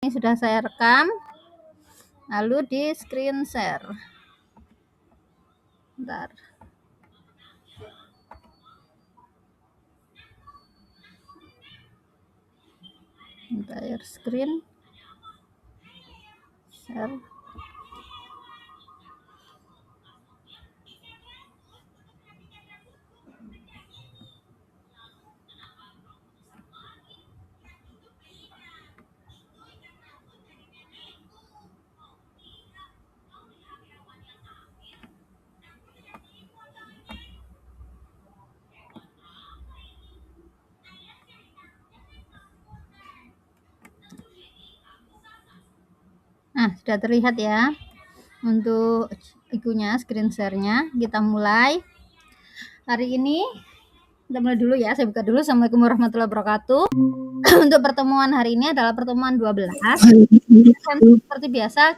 Ini sudah saya rekam, lalu di screen share. Bentar. Entire screen share. Nah, sudah terlihat ya. Untuk ikunya, screen share-nya, kita mulai. Hari ini, kita mulai dulu ya. Saya buka dulu. Assalamualaikum warahmatullahi wabarakatuh. Untuk pertemuan hari ini adalah pertemuan 12. Seperti biasa,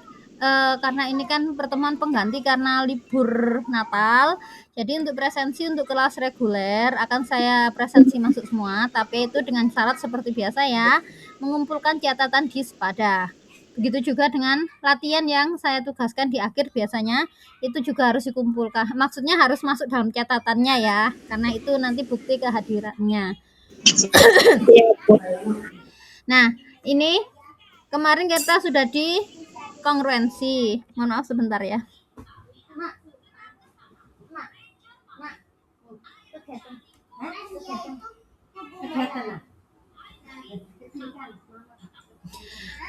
karena ini kan pertemuan pengganti karena libur Natal. Jadi untuk presensi untuk kelas reguler akan saya presensi masuk semua, tapi itu dengan syarat seperti biasa ya, mengumpulkan catatan di Spada. Begitu juga dengan latihan yang saya tugaskan di akhir biasanya itu juga harus dikumpulkan. Maksudnya harus masuk dalam catatannya ya, karena itu nanti bukti kehadirannya. Nah, ini kemarin kita sudah di kongruensi. Mohon maaf sebentar ya.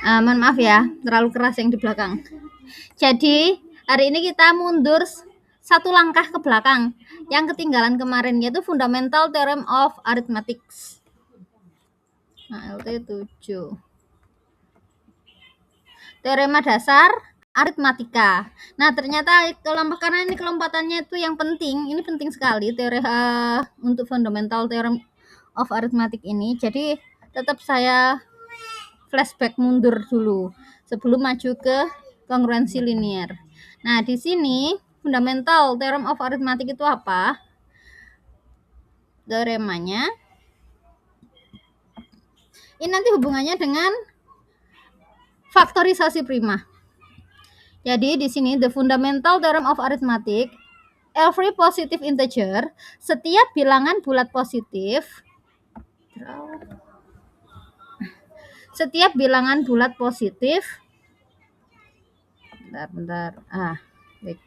Mohon maaf ya, terlalu keras yang di belakang. Jadi, hari ini kita mundur satu langkah ke belakang. Yang ketinggalan kemarin yaitu Fundamental Theorem of Arithmetic. Nah, LT 7. Teorema dasar aritmatika. Nah, ternyata karena ini kelompatannya itu yang penting, ini penting sekali teori untuk Fundamental Theorem of Arithmetic ini. Jadi, tetap saya flashback mundur dulu sebelum maju ke kongruensi linier. Nah, di sini Fundamental Theorem of Arithmetic itu apa? Teoremanya. Ini nanti hubungannya dengan faktorisasi prima. Jadi di sini the fundamental theorem of arithmetic, every positive integer, setiap bilangan bulat positif, bentar. Baik.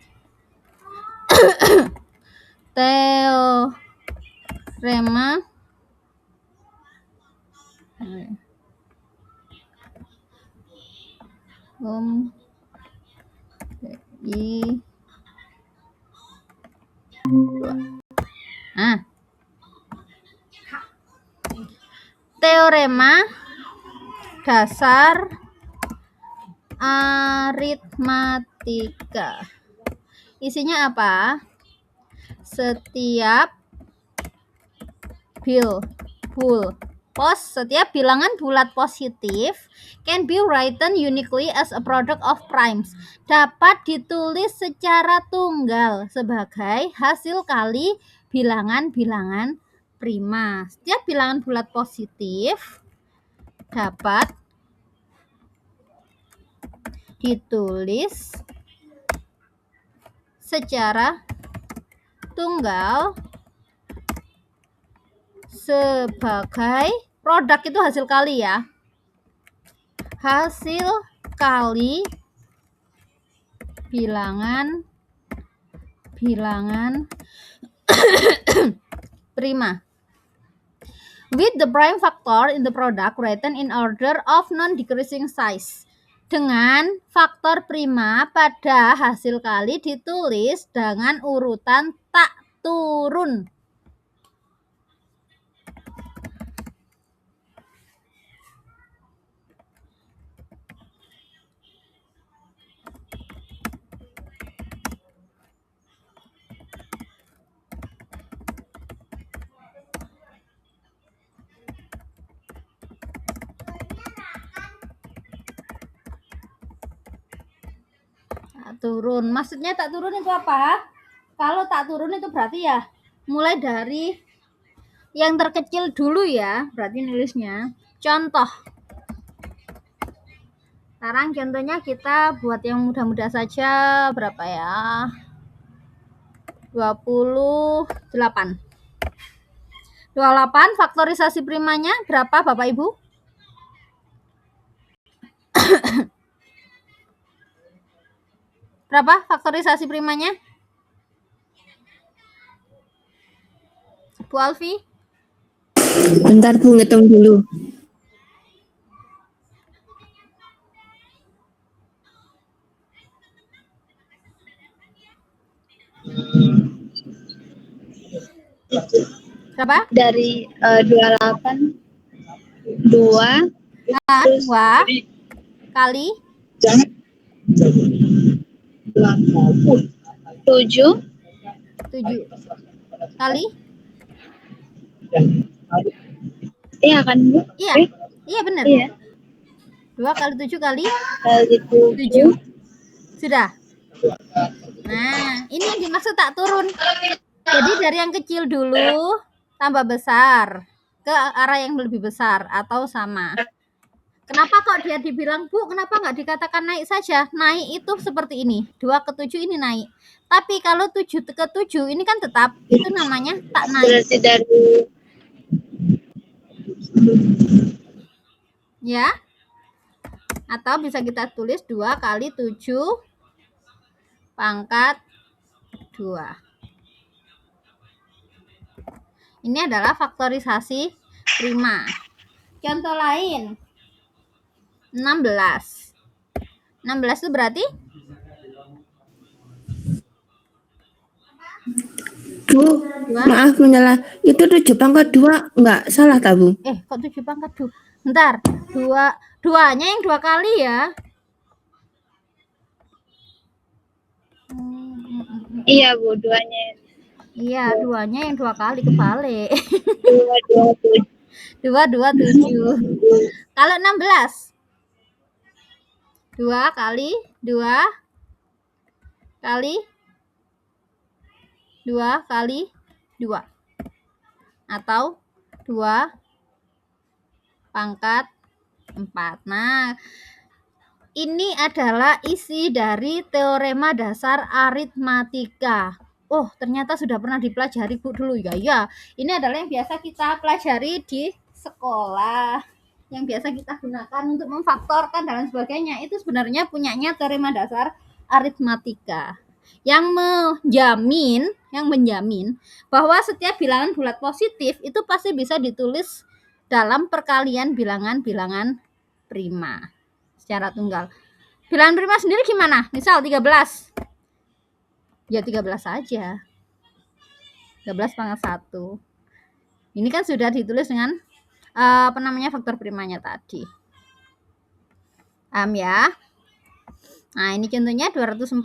Teorema teorema dasar aritmatika. Isinya apa? Setiap bilangan bulat positif can be written uniquely as a product of primes. Dapat ditulis secara tunggal sebagai hasil kali bilangan-bilangan prima. Setiap bilangan bulat positif dapat ditulis secara tunggal sebagai produk, itu hasil kali ya. Hasil kali bilangan prima. With the prime factor in the product written in order of non-decreasing size. Dengan faktor prima pada hasil kali ditulis dengan urutan tak turun. Turun, maksudnya tak turun itu apa? Kalau tak turun itu berarti ya mulai dari yang terkecil dulu ya, berarti nulisnya contoh Sekarang contohnya kita buat yang mudah-mudah saja. Berapa ya? 28. 28 faktorisasi primanya berapa Bapak Ibu? Berapa faktorisasi primanya? Bu Alfi? Bentar Bu, ngitung dulu. Berapa? Dari 28 2 2 kali 7 kali iya kan Bu? Iya benar. Iya. 2 kali 7 kali Kali 7. Sudah. Nah, ini yang dimaksud tak turun. Jadi dari yang kecil dulu tambah besar ke arah yang lebih besar atau sama. Kenapa kok dia dibilang, Bu, kenapa nggak dikatakan naik saja? Naik itu seperti ini, 2 ke 7 ini naik. Tapi kalau 7 ke 7 ini kan tetap, itu namanya tak naik. Berarti dari Ya. Atau bisa kita tulis 2 kali 7 pangkat 2. Ini adalah faktorisasi prima. Contoh lain. 16. 16 itu berarti? Bu, maaf menyalah. Itu 7 pangkat 2 enggak salah tak Bu? Kok 7 pangkat 2? Bentar. 2-nya yang 2 kali ya. Iya Bu, 2-nya. Iya, 2-nya yang 2 kali kebalik. 2 7. Kalau 16. 2 kali 2 kali 2 kali 2. Atau 2 pangkat 4. Nah, ini adalah isi dari teorema dasar aritmatika. Oh, ternyata sudah pernah dipelajari Bu dulu ya. Ya, ini adalah yang biasa kita pelajari di sekolah. Yang biasa kita gunakan untuk memfaktorkan dan sebagainya. Itu sebenarnya punyanya teorema dasar aritmatika. Yang menjamin bahwa setiap bilangan bulat positif itu pasti bisa ditulis dalam perkalian bilangan-bilangan prima secara tunggal. Bilangan prima sendiri gimana? Misal 13. Ya 13 saja. 13 pangkat 1. Ini kan sudah ditulis dengan faktor primanya tadi. Ya. Nah, ini contohnya 240.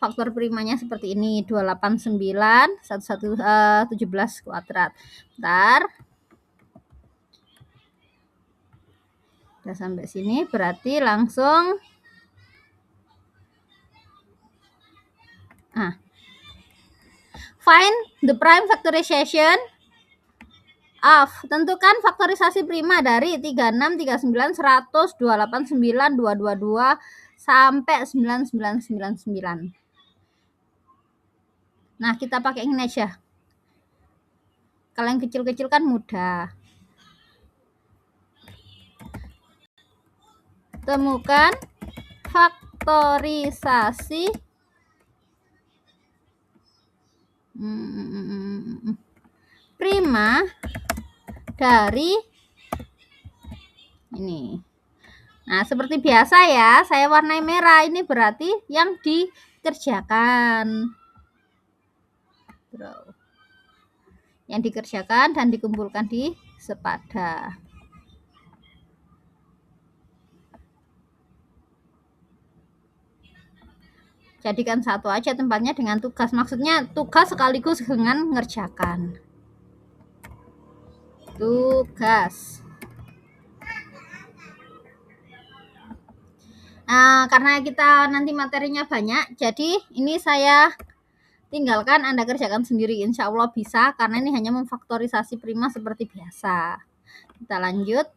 Faktor primanya seperti ini, 289 17 kuadrat. Bentar. Udah sampai sini berarti langsung find the prime factorization of, tentukan faktorisasi prima dari 36, 39, 100, 289, 222 sampai 9999. Nah, kita pakai ini aja. Kalau yang kecil-kecil kan mudah. Temukan faktorisasi prima dari ini. Nah, seperti biasa ya, saya warnai merah. Ini berarti yang dikerjakan. Yang dikerjakan dan dikumpulkan di sepada. Jadikan satu aja tempatnya dengan tugas. Maksudnya tugas sekaligus dengan mengerjakan. Tugas. Karena kita nanti materinya banyak, jadi ini saya tinggalkan, Anda kerjakan sendiri. Insya Allah bisa, karena ini hanya memfaktorisasi prima seperti biasa. Kita lanjut.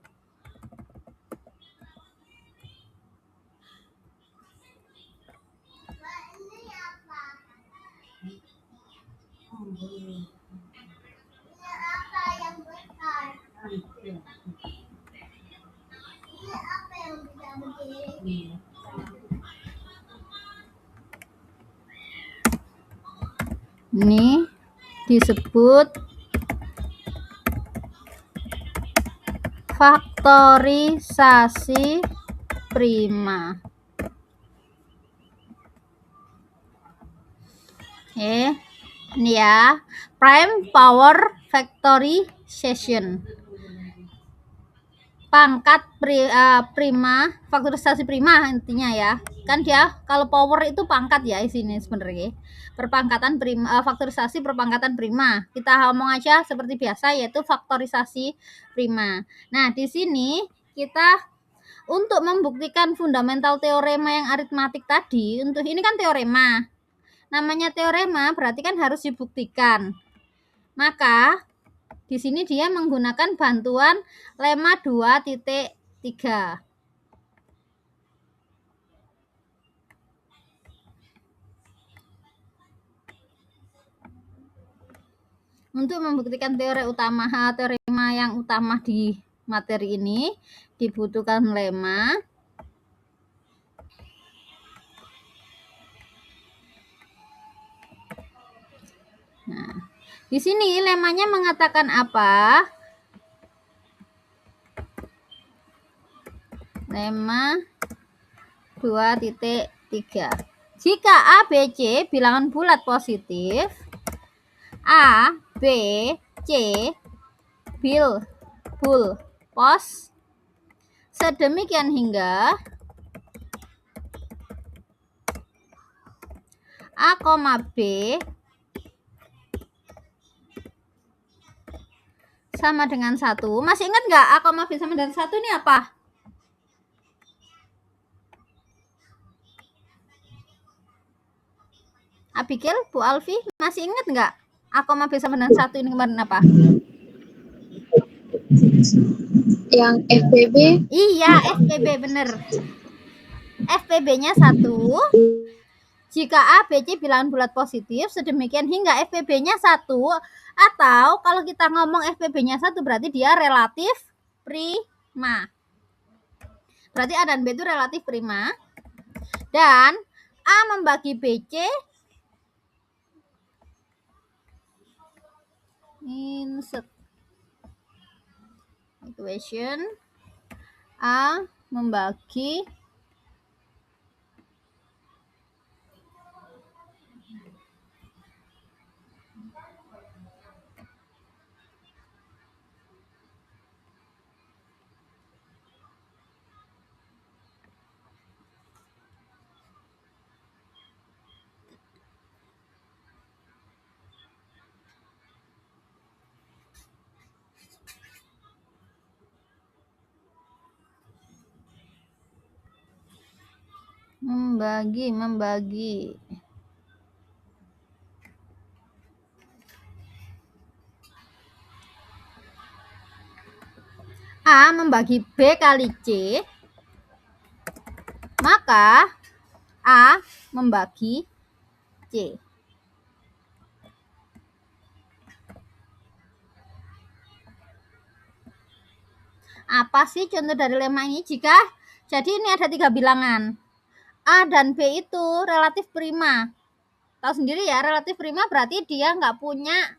Ini disebut faktorisasi prima. Oke, ini ya, prime power factorization. Pangkat prima, faktorisasi prima intinya ya. Kan dia kalau power itu pangkat ya isinya sebenarnya. Perpangkatan prima, faktorisasi perpangkatan prima. Kita ngomong aja seperti biasa yaitu faktorisasi prima. Nah, di sini kita untuk membuktikan fundamental teorema yang aritmatik tadi, untuk ini kan teorema. Namanya teorema berarti kan harus dibuktikan. Maka di sini dia menggunakan bantuan lemma 2.3. Untuk membuktikan teorema yang utama di materi ini dibutuhkan lemma. Nah, di sini lemmanya mengatakan apa? Lemma 2.3. Jika A, B, C bilangan bulat positif, A, B, C bull pos sedemikian hingga A, B sama dengan 1. Masih ingat nggak A, B sama dengan 1 ini apa? Abigail, Bu Alfi, masih ingat nggak? A, B sama dengan 1 ini kemarin apa? Yang FPB? Iya, FPB bener. FPB-nya 1. Jika A, B, C bilangan bulat positif, sedemikian hingga FPB-nya 1. Atau kalau kita ngomong FPB-nya 1 berarti dia relatif prima. Berarti A dan B itu relatif prima. Dan A membagi BC insert equation. A membagi A membagi B kali C, maka A membagi C. Apa sih contoh dari lemma ini? Jadi ini ada 3 bilangan. A dan B itu relatif prima. Tahu sendiri ya, relatif prima berarti dia nggak punya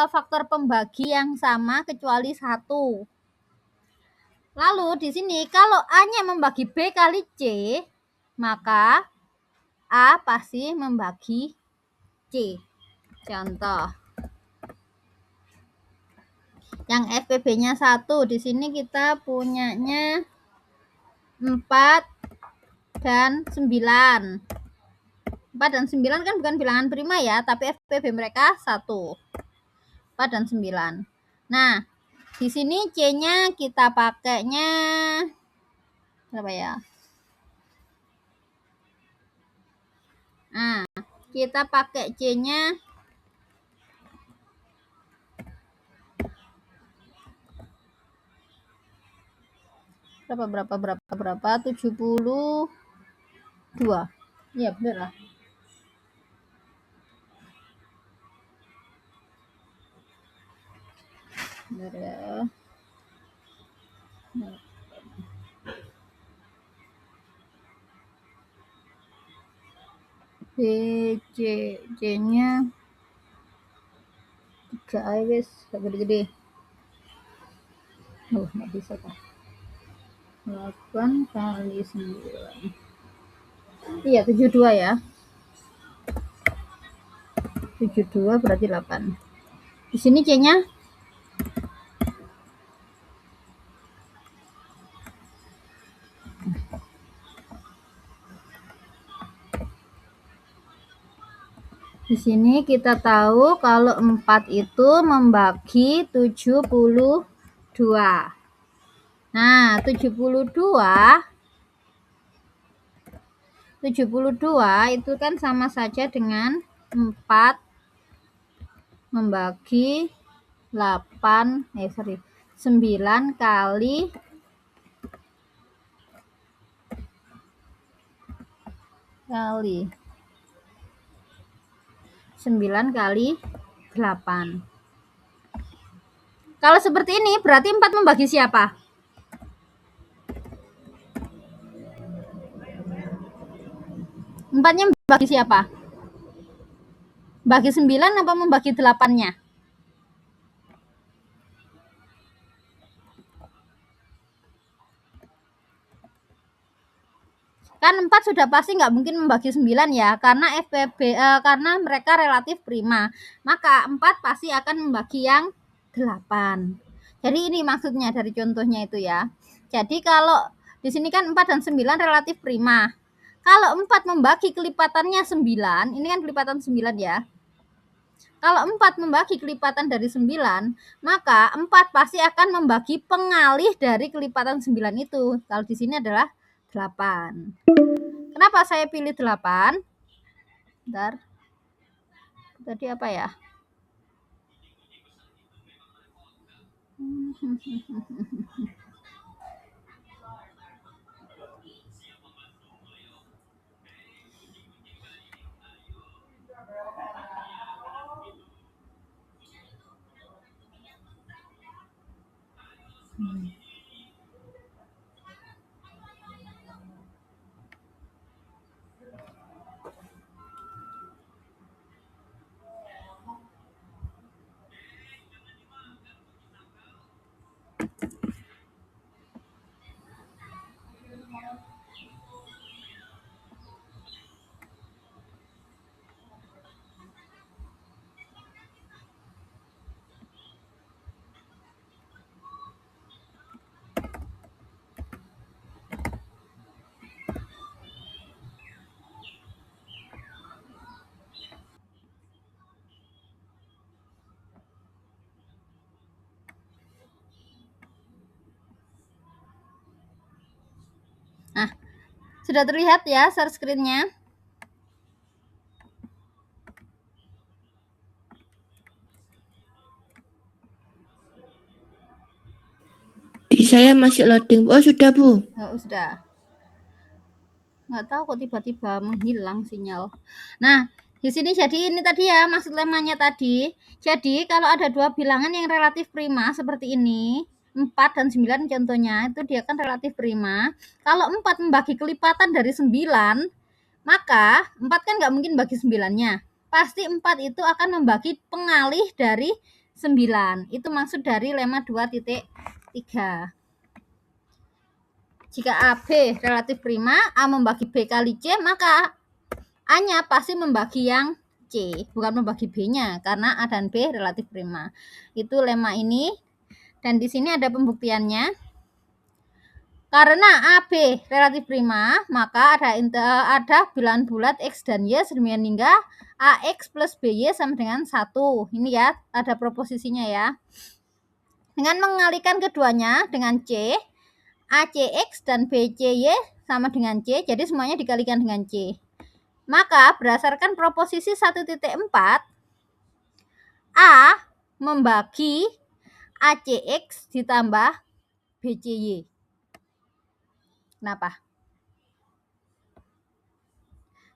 faktor pembagi yang sama kecuali 1. Lalu di sini kalau A-nya membagi B kali C, maka A pasti membagi C. Contoh. Yang FPB-nya 1, di sini kita punyanya 4 dan 9. 4 dan 9 kan bukan bilangan prima ya, tapi FPB mereka 1. 4 dan 9. Nah, di sini C-nya kita pakainya berapa ya? Nah, kita pakai C-nya berapa? 72. Iya, benar lah. Benar ya. C-nya 3 aja wis, gede-gede. Oh, nggak bisa kan. 8 kali 9. Iya, 72 ya. 72 berarti 8. Di sini C-nya di sini kita tahu kalau 4 itu membagi 72. Nah, 72 itu kan sama saja dengan 4 membagi 9 kali 9 kali 8. Kalau seperti ini berarti 4 membagi siapa? 4-nya membagi siapa? Bagi 9 apa membagi 8-nya? Kan 4 sudah pasti nggak mungkin membagi 9 ya, karena karena mereka relatif prima. Maka 4 pasti akan membagi yang 8. Jadi ini maksudnya dari contohnya itu ya. Jadi kalau di sini kan 4 dan 9 relatif prima. Kalau 4 membagi kelipatannya 9, ini kan kelipatan 9 ya. Kalau 4 membagi kelipatan dari 9, maka 4 pasti akan membagi pengalih dari kelipatan 9 itu. Kalau di sini adalah 8. Kenapa saya pilih 8? Bentar. Tadi apa ya? Nah, sudah terlihat ya share screen-nya? Di saya masih loading. Oh, sudah, Bu. Oh, sudah. Nggak tahu kok tiba-tiba menghilang sinyal. Nah, di sini jadi ini tadi ya maksud lemanya tadi. Jadi kalau ada dua bilangan yang relatif prima seperti ini, 4 dan 9 contohnya, itu dia kan relatif prima. Kalau 4 membagi kelipatan dari 9, maka 4 kan nggak mungkin bagi 9-nya. Pasti 4 itu akan membagi pengalih dari 9. Itu maksud dari lemma 2.3. Jika AB relatif prima, A membagi B kali C, maka A-nya pasti membagi yang C, bukan membagi B-nya, karena A dan B relatif prima. Itu lemma ini, dan di sini ada pembuktiannya. Karena AB relatif prima, maka ada bilangan bulat X dan Y sedemikian hingga AX plus BY sama dengan 1. Ini ya, ada proposisinya ya. Dengan mengalihkan keduanya dengan C, ACX dan BCY sama dengan C, jadi semuanya dikalikan dengan C. Maka berdasarkan proposisi 1.4, A membagi ACX ditambah BCY. Kenapa?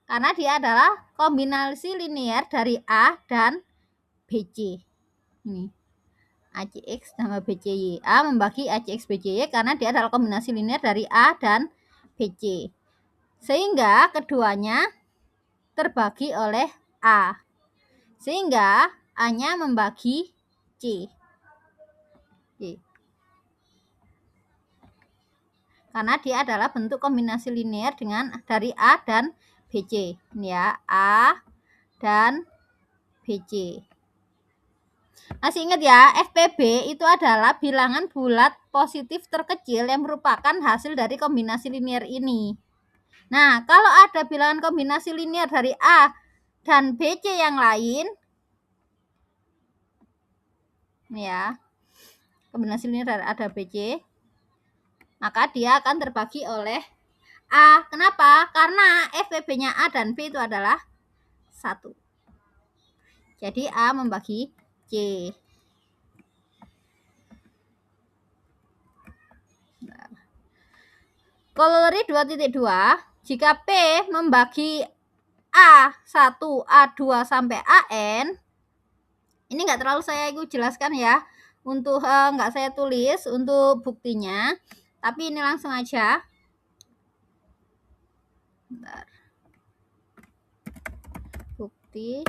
Karena dia adalah kombinasi linear dari A dan BC. Ini. ACX sama BCY. A membagi ACX BCY karena dia adalah kombinasi linear dari A dan BC. Sehingga keduanya terbagi oleh A. Sehingga A-nya membagi C. Karena dia adalah bentuk kombinasi linear dari A dan BC. Ini ya, A dan BC. Masih ingat ya, FPB itu adalah bilangan bulat positif terkecil yang merupakan hasil dari kombinasi linear ini. Nah, kalau ada bilangan kombinasi linear dari A dan BC yang lain, ini ya, kombinasi linear dari A dan BC, maka dia akan terbagi oleh A. Kenapa? Karena FPB-nya A dan B itu adalah 1. Jadi A membagi C. Corollary 2.2, jika P membagi A1, A2 sampai AN, ini nggak terlalu saya jelaskan ya, untuk nggak saya tulis untuk buktinya, tapi ini langsung aja. Bentar. Bukti.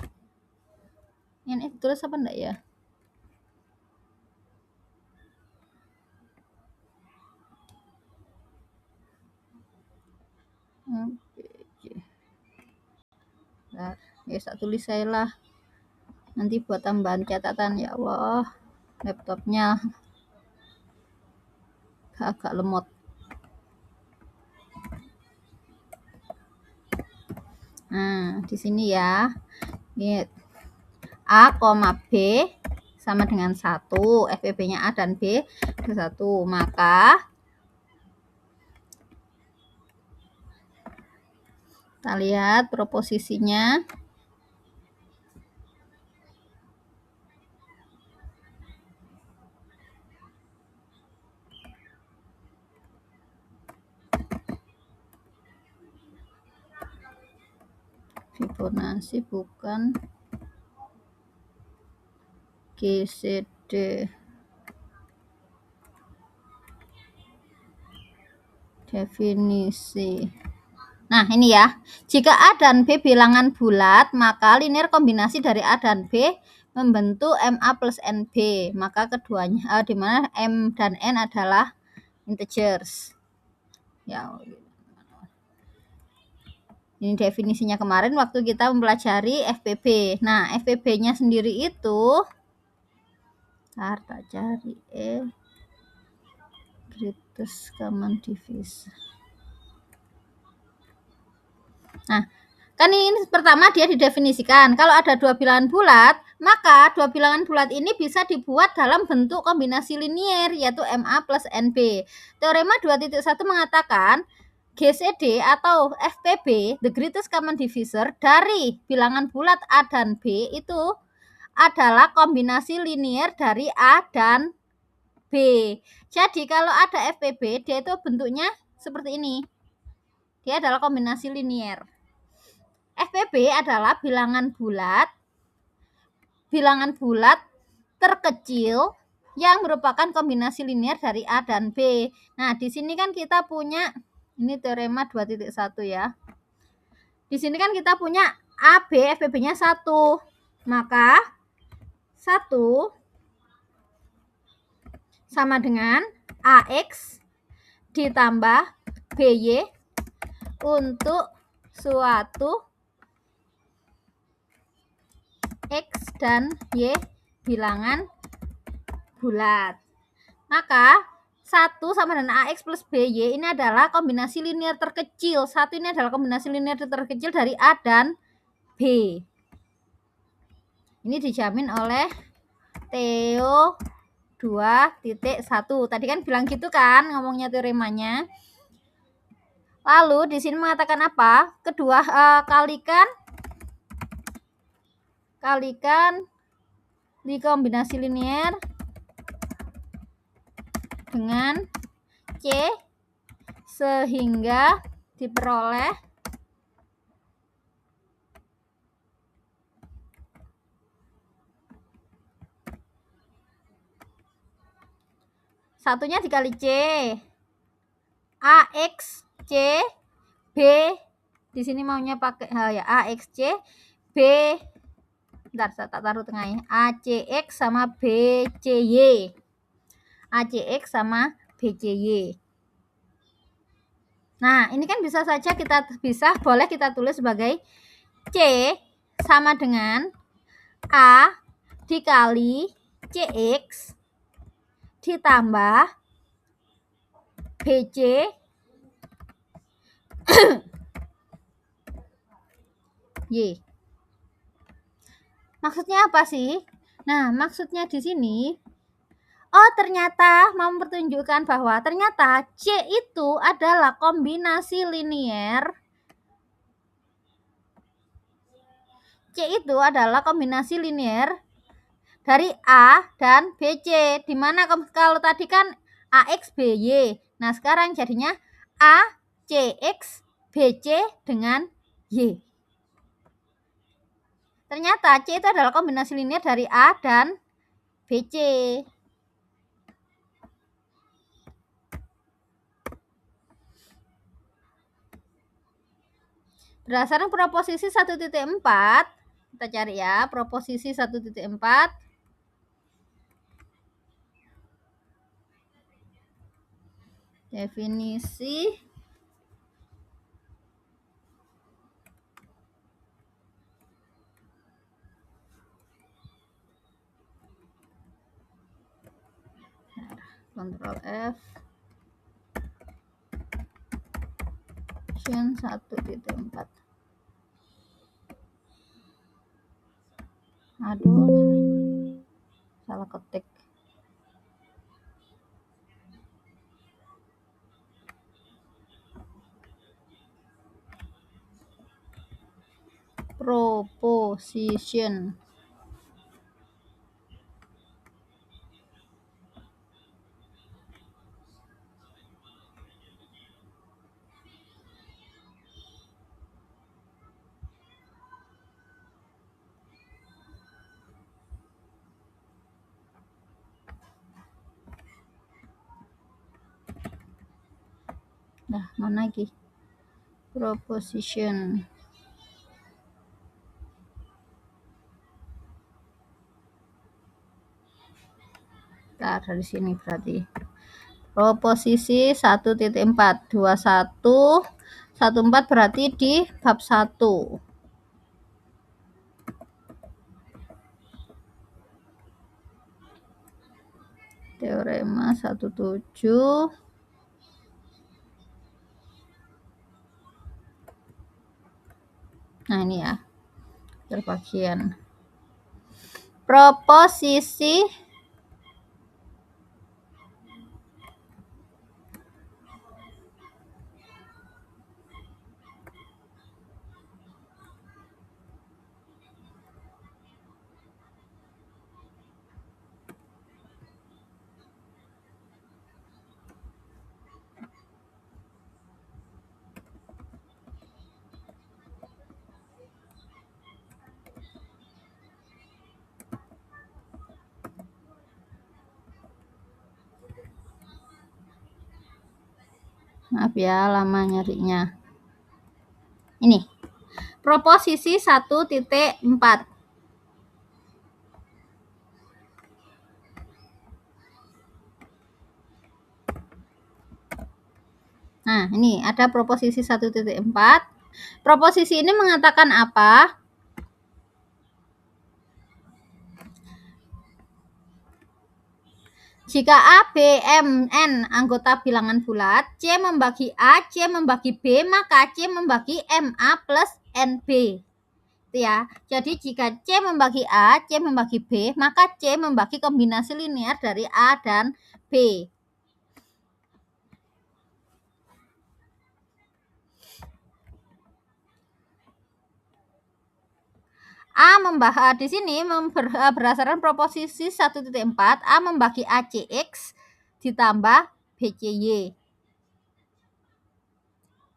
Ini tulis apa enggak ya? Bentar. Ya, saya tulis saya lah. Nanti buat tambahan catatan, ya Allah. Laptopnya agak lemot. Nah, di sini ya. Ini A, B sama dengan 1. FPB-nya A dan B itu 1. Maka kita lihat proposisinya. Fibonacci bukan GCD. Definisi. Nah, ini ya. Jika A dan B bilangan bulat, maka linear kombinasi dari A dan B membentuk MA plus NB. Maka keduanya, di mana M dan N adalah integers. Ya, ini definisinya kemarin waktu kita mempelajari FPB. Nah, FPB-nya sendiri itu, kita cari greatest common divisor. Nah, kan ini pertama dia didefinisikan. Kalau ada dua bilangan bulat, maka dua bilangan bulat ini bisa dibuat dalam bentuk kombinasi linear, yaitu MA plus NB. Teorema 2.1 mengatakan GCD atau FPB, the greatest common divisor, dari bilangan bulat A dan B itu adalah kombinasi linear dari A dan B. Jadi kalau ada FPB, dia itu bentuknya seperti ini. Dia adalah kombinasi linear. FPB adalah bilangan bulat terkecil yang merupakan kombinasi linear dari A dan B. Nah, di sini kan kita punya, ini teorema 2.1 ya. Di sini kan kita punya AB, FPB-nya 1. Maka 1 sama dengan AX ditambah BY untuk suatu X dan Y bilangan bulat. Maka 1 sama dengan AX plus BY ini adalah kombinasi linear terkecil. 1 ini adalah kombinasi linear terkecil dari A dan B. Ini dijamin oleh Theo 2.1. Tadi kan bilang gitu kan ngomongnya teoremanya. Lalu di sini mengatakan apa? Kedua kalikan di kombinasi linear dengan C sehingga diperoleh satunya dikali C, AX C, B Di sini maunya pakai ya AXC, B, bentar saya tak taruh tengahnya, ACX sama BCY. ACX sama BCY. Nah, ini kan bisa saja boleh kita tulis sebagai C sama dengan A dikali CX ditambah BC Y. Maksudnya apa sih? Nah, maksudnya di sini, ternyata mau mempertunjukkan bahwa ternyata C itu adalah kombinasi linier. C itu adalah kombinasi linier dari A dan BC. Dimana kalau tadi kan AX BY. Nah, sekarang jadinya ACX BC dengan Y. Ternyata C itu adalah kombinasi linier dari A dan BC. Berdasarkan proposisi 1.4, kita cari ya, proposisi 1.4. Definisi Ctrl F 1.4. Aduh, salah ketik. Proposition. Nah, mana lagi? Proposition. Nah, dari sini berarti. Proposisi 1.4. 21 14 berarti di bab 1. Teorema 17. Nah, ini ya. Terbagian. Proposisi maaf ya lama nyarinya. Ini proposisi 1.4. Nah, ini ada proposisi 1.4. Proposisi ini mengatakan apa? Jika A, B, M, N anggota bilangan bulat, C membagi A, C membagi B, maka C membagi MA plus NB. Itu ya. Jadi jika C membagi A, C membagi B, maka C membagi kombinasi linier dari A dan B. di sini berdasarkan proposisi 1.4, A membagi ACX ditambah BCY.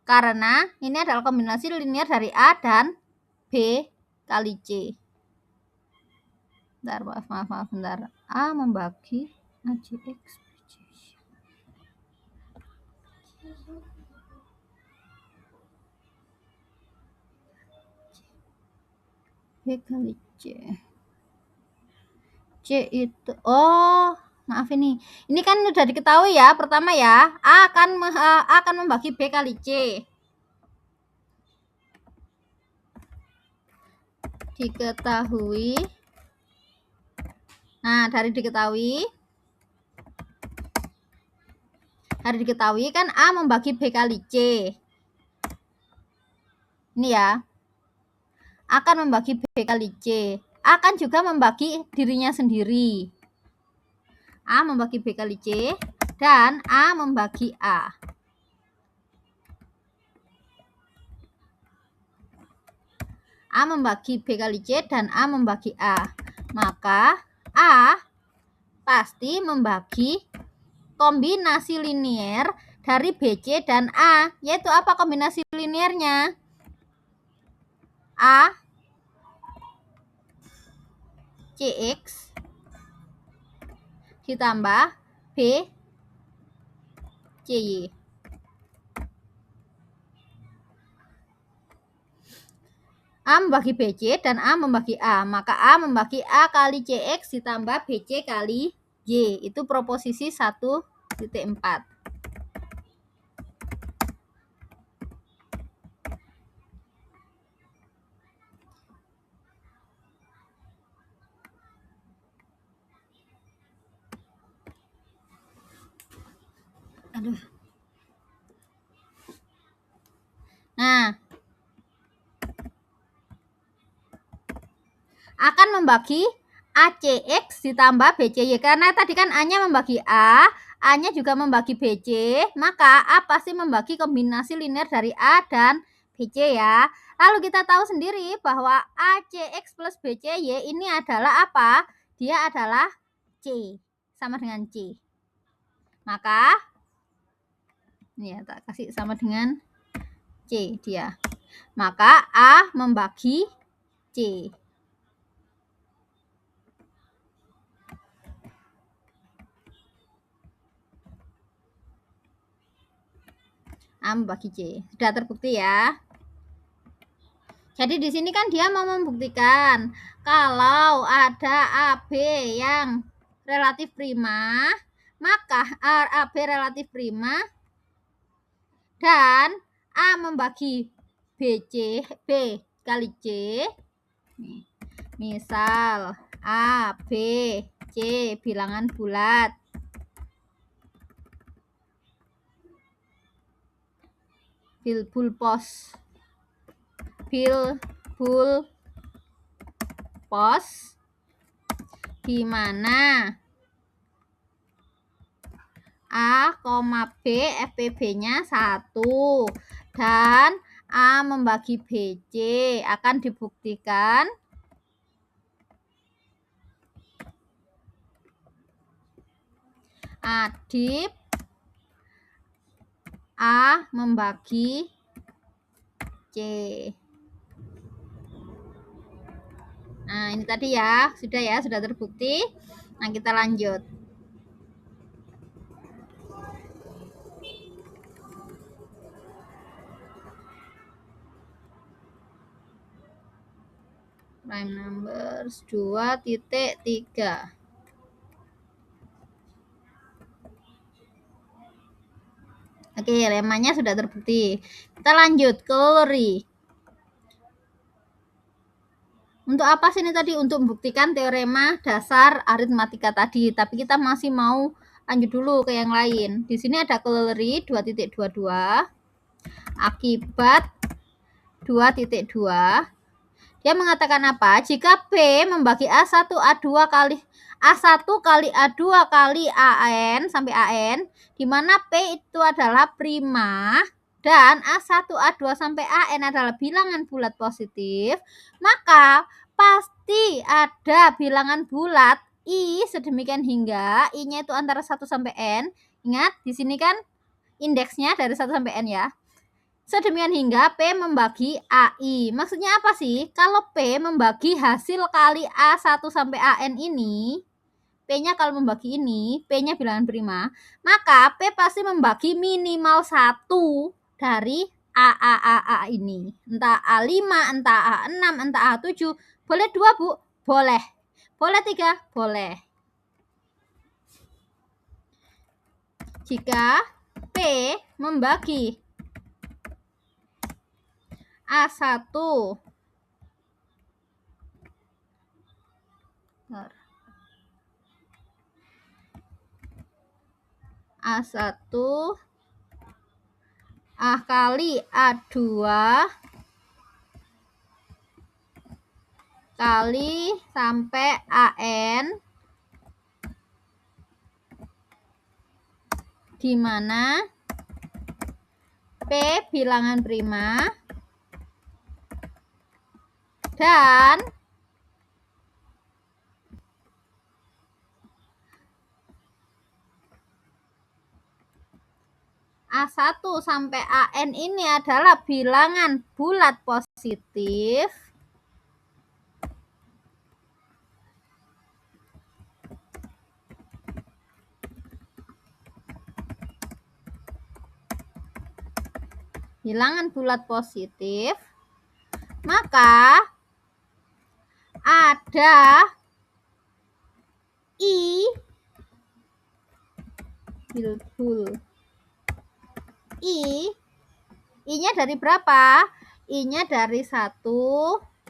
Karena ini adalah kombinasi linier dari A dan B kali C. Bentar, maaf, bentar. A membagi ACX. B kali C. C itu, oh maaf ini kan udah diketahui ya. Pertama ya, A akan membagi B kali C. Diketahui. Nah, dari diketahui kan A membagi B kali C. Ini ya, akan membagi B kali C. Akan juga membagi dirinya sendiri. A membagi B kali C dan A membagi A. A membagi B kali C dan A membagi A. Maka A pasti membagi kombinasi linier dari BC dan A. Yaitu apa kombinasi liniernya? A CX ditambah B CY. A membagi BC dan A membagi A. Maka A membagi A kali CX ditambah BC kali Y. Itu proposisi 1.4. Aduh. Nah, akan membagi ACX ditambah BCY. Karena tadi kan A-nya membagi A, A-nya juga membagi BC, maka A pasti membagi kombinasi linear dari A dan BC ya. Lalu kita tahu sendiri bahwa ACX plus BCY ini adalah apa? Dia adalah C, sama dengan C. Maka, ini ya, tak kasih sama dengan C dia. Maka A membagi C. A membagi C. Sudah terbukti ya. Jadi di sini kan dia mau membuktikan kalau ada AB yang relatif prima, maka AB relatif prima dan A membagi BC, B kali C. Misal A, B, C bilangan bulat. Bulpos di mana A, B FPB-nya 1 dan A membagi BC akan dibuktikan adip A membagi C. Nah, ini tadi ya, sudah terbukti. Nah, kita lanjut. Prime numbers 2.3. Oke, lemanya sudah terbukti. Kita lanjut ke corollary. Untuk apa sih ini tadi? Untuk membuktikan teorema dasar aritmatika tadi. Tapi kita masih mau lanjut dulu ke yang lain. Di sini ada corollary 2.22. Akibat 2.2. Dia mengatakan apa? Jika P membagi A1 A2 kali A1 kali A2 kali AN sampai AN, di mana P itu adalah prima dan A1 A2 sampai AN adalah bilangan bulat positif, maka pasti ada bilangan bulat I sedemikian hingga I-nya itu antara 1 sampai N. Ingat, di sini kan indeksnya dari 1 sampai N ya. Sedemikian hingga P membagi AI. Maksudnya apa sih? Kalau P membagi hasil kali A1 sampai AN ini, P-nya kalau membagi ini, P-nya bilangan prima, maka P pasti membagi minimal 1 dari A ini. Entah A5, entah A6, entah A7. Boleh 2, Bu? Boleh. Boleh 3? Boleh. Jika P membagi A1 A kali A2 kali sampai AN, di mana P bilangan prima dan A1 sampai AN ini adalah bilangan bulat positif maka ada I I-nya dari berapa? I-nya dari 1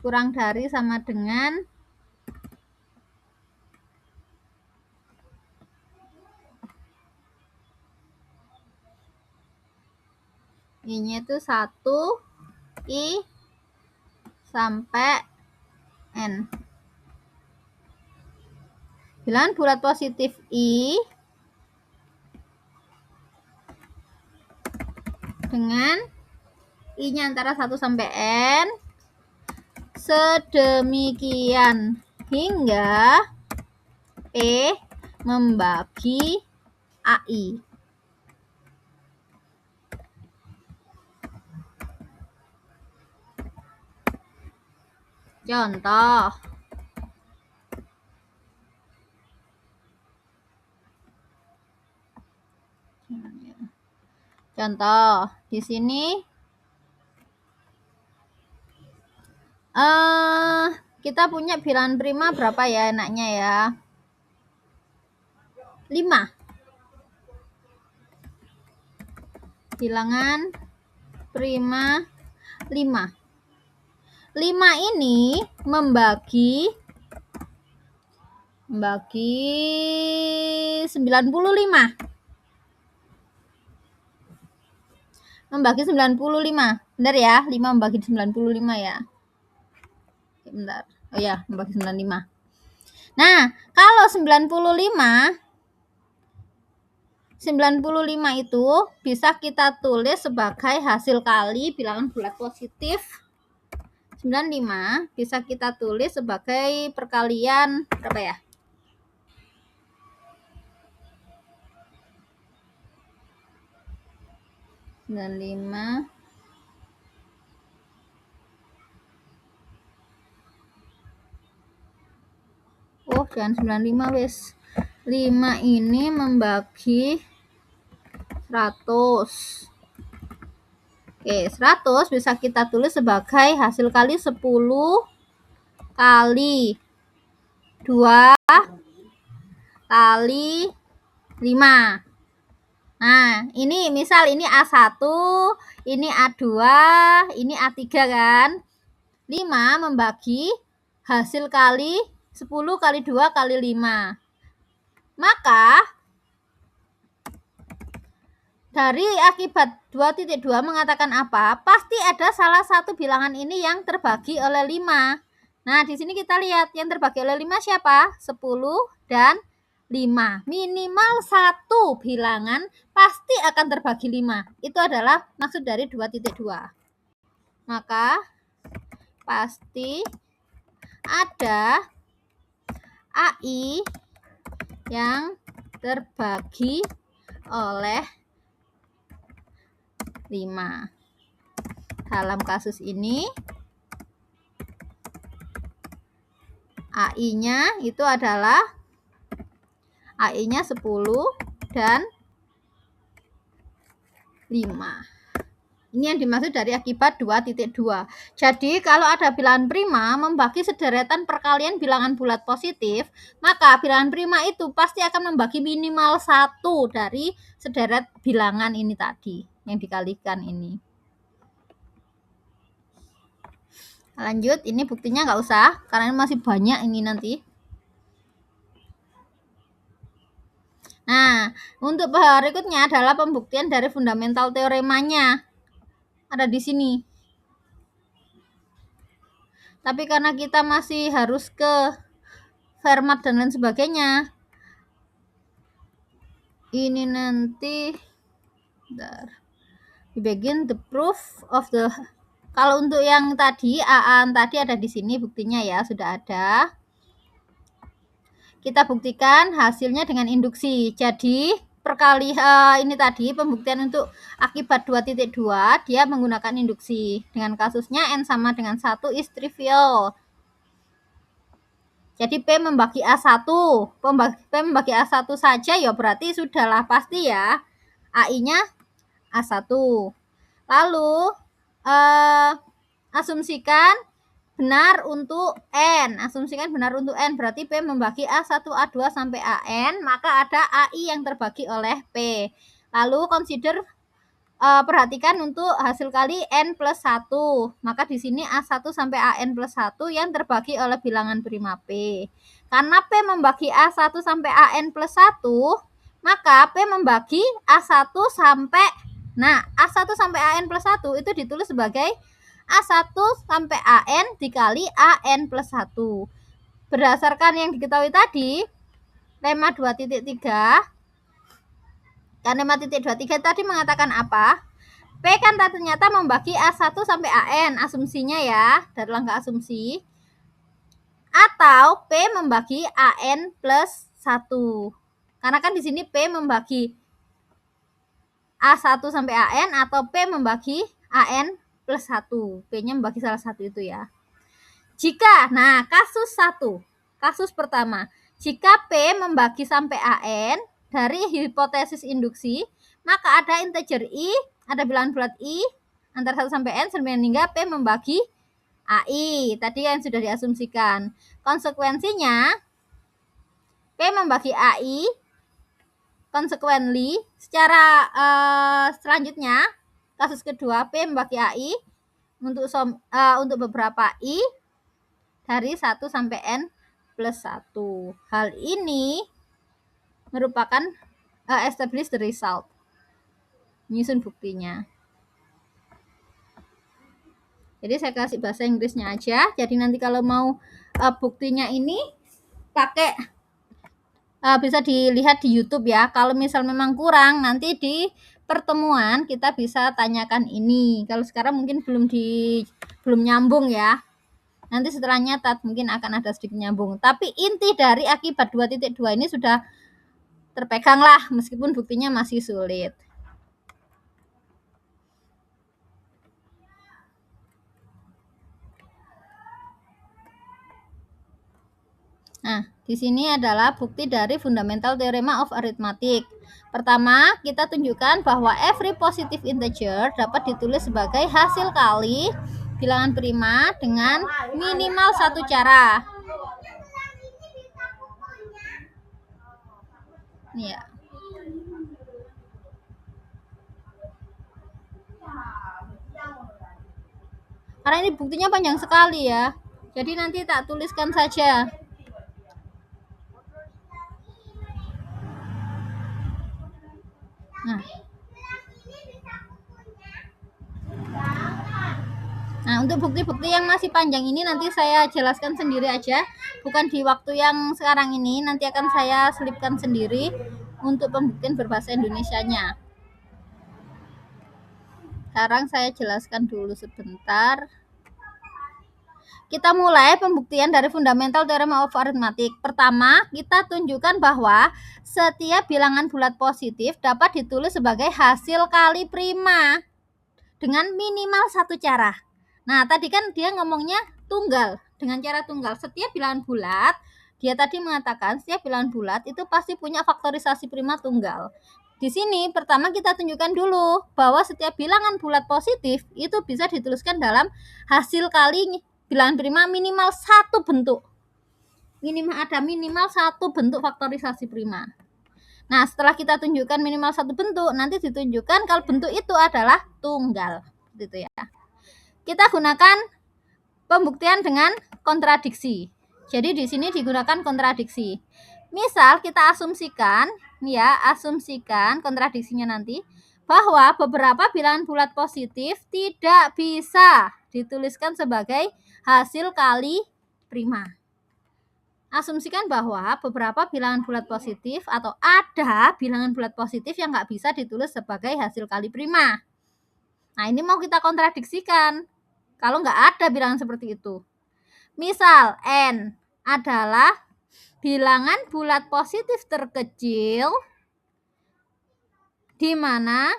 kurang dari sama dengan I-nya itu 1 I sampai N. Bilangan bulat positif I dengan I-nya antara 1 sampai N sedemikian hingga P membagi AI. Contoh di sini kita punya bilangan prima berapa ya enaknya ya? 5. Bilangan prima 5. 5 ini membagi 95. Membagi 95. Benar ya? 5 membagi 95 ya. Bentar. Oh ya, membagi 95. Nah, kalau 95 itu bisa kita tulis sebagai hasil kali bilangan bulat positif. 95 bisa kita tulis sebagai perkalian berapa ya? Oh, jangan 95 wes. 5 ini membagi 100. Oke, 100 bisa kita tulis sebagai hasil kali 10 kali 2 kali 5. Nah, ini misal ini A1, ini A2, ini A3 kan. 5 membagi hasil kali 10 kali 2 kali 5. Maka dari akibat 2.2 mengatakan apa? Pasti ada salah satu bilangan ini yang terbagi oleh 5. Nah, di sini kita lihat yang terbagi oleh 5 siapa? 10 dan 5. Minimal 1 bilangan pasti akan terbagi 5. Itu adalah maksud dari 2.2. Maka pasti ada AI yang terbagi oleh 5. Dalam kasus ini AI-nya itu adalah AI-nya 10 dan 5. Ini yang dimaksud dari akibat 2.2. Jadi kalau ada bilangan prima membagi sederetan perkalian bilangan bulat positif, maka bilangan prima itu pasti akan membagi minimal 1 dari sederet bilangan ini tadi yang dikalikan ini. Lanjut, ini buktinya nggak usah karena masih banyak ini nanti. Nah, untuk berikutnya adalah pembuktian dari fundamental teoremanya. Ada di sini. Tapi karena kita masih harus ke Fermat dan lain sebagainya, ini nanti begin the proof of the. Kalau untuk yang tadi AA tadi ada di sini buktinya ya, sudah ada. Kita buktikan hasilnya dengan induksi. Jadi perkali ini tadi pembuktian untuk akibat 2.2 dia menggunakan induksi. Dengan kasusnya n sama dengan 1 is trivial. Jadi P membagi A1. P membagi A1 saja ya berarti sudahlah pasti ya. AI-nya A1. Lalu asumsikan benar untuk N. Asumsikan benar untuk N. Berarti P membagi A1, A2 sampai AN. Maka ada AI yang terbagi oleh P. Lalu consider perhatikan untuk hasil kali N plus 1. Maka di sini A1 sampai AN plus 1 yang terbagi oleh bilangan prima P. Karena P membagi A1 sampai AN plus 1, maka P membagi A1 sampai, nah A1 sampai AN plus 1 itu ditulis sebagai A1 sampai AN dikali AN plus 1. Berdasarkan yang diketahui tadi, lemma 2.3, kan lemma 2.3 tadi mengatakan apa? P kan ternyata membagi A1 sampai AN, asumsinya ya, dari langkah asumsi. Atau P membagi AN plus 1. Karena kan di sini P membagi A1 sampai AN atau P membagi AN plus 1. P-nya membagi salah satu itu ya. Jika, nah kasus 1, kasus pertama, jika P membagi sampai AN dari hipotesis induksi, maka ada integer I, ada bilangan bulat I, antara 1 sampai N, sehingga P membagi AI, tadi yang sudah diasumsikan. Konsekuensinya, P membagi AI, consequently, secara selanjutnya, kasus kedua, P membagi AI untuk beberapa I dari 1 sampai N plus 1. Hal ini merupakan establish the result. Menyusun buktinya. Jadi saya kasih bahasa Inggrisnya aja. Jadi nanti kalau mau buktinya ini pakai bisa dilihat di YouTube ya. Kalau misal memang kurang, nanti di pertemuan kita bisa tanyakan ini. Kalau sekarang mungkin belum nyambung ya. Nanti setelah nyatat mungkin akan ada sedikit nyambung. Tapi inti dari akibat 2.2 ini sudah terpegang lah, meskipun buktinya masih sulit. Nah, di sini adalah bukti dari fundamental theorem of arithmetic. Pertama, kita tunjukkan bahwa every positive integer dapat ditulis sebagai hasil kali bilangan prima dengan minimal satu cara. Ini ya. Karena ini buktinya panjang sekali ya. Jadi nanti tak tuliskan saja. Nah, untuk bukti-bukti yang masih panjang ini nanti saya jelaskan sendiri aja, bukan di waktu yang sekarang ini, nanti akan saya selipkan sendiri untuk pembuktian berbahasa Indonesianya. Sekarang saya jelaskan dulu sebentar. Kita mulai pembuktian dari fundamental theorem of arithmetic. Pertama, kita tunjukkan bahwa setiap bilangan bulat positif dapat ditulis sebagai hasil kali prima dengan minimal satu cara. Nah, tadi kan dia ngomongnya tunggal, dengan cara tunggal. Setiap bilangan bulat, dia tadi mengatakan setiap bilangan bulat itu pasti punya faktorisasi prima tunggal. di sini pertama kita tunjukkan dulu bahwa setiap bilangan bulat positif itu bisa dituliskan dalam hasil kali bilangan prima minimal satu bentuk. Minimal satu bentuk faktorisasi prima. Nah, setelah kita tunjukkan minimal satu bentuk, nanti ditunjukkan kalau bentuk itu adalah tunggal, gitu ya. Kita gunakan pembuktian dengan kontradiksi. Jadi di sini digunakan kontradiksi. Misal kita asumsikan kontradiksinya nanti bahwa beberapa bilangan bulat positif tidak bisa dituliskan sebagai hasil kali prima. Asumsikan bahwa beberapa bilangan bulat positif atau ada bilangan bulat positif yang nggak bisa ditulis sebagai hasil kali prima. Nah, ini mau kita kontradiksikan kalau nggak ada bilangan seperti itu. Misal N adalah bilangan bulat positif terkecil di mana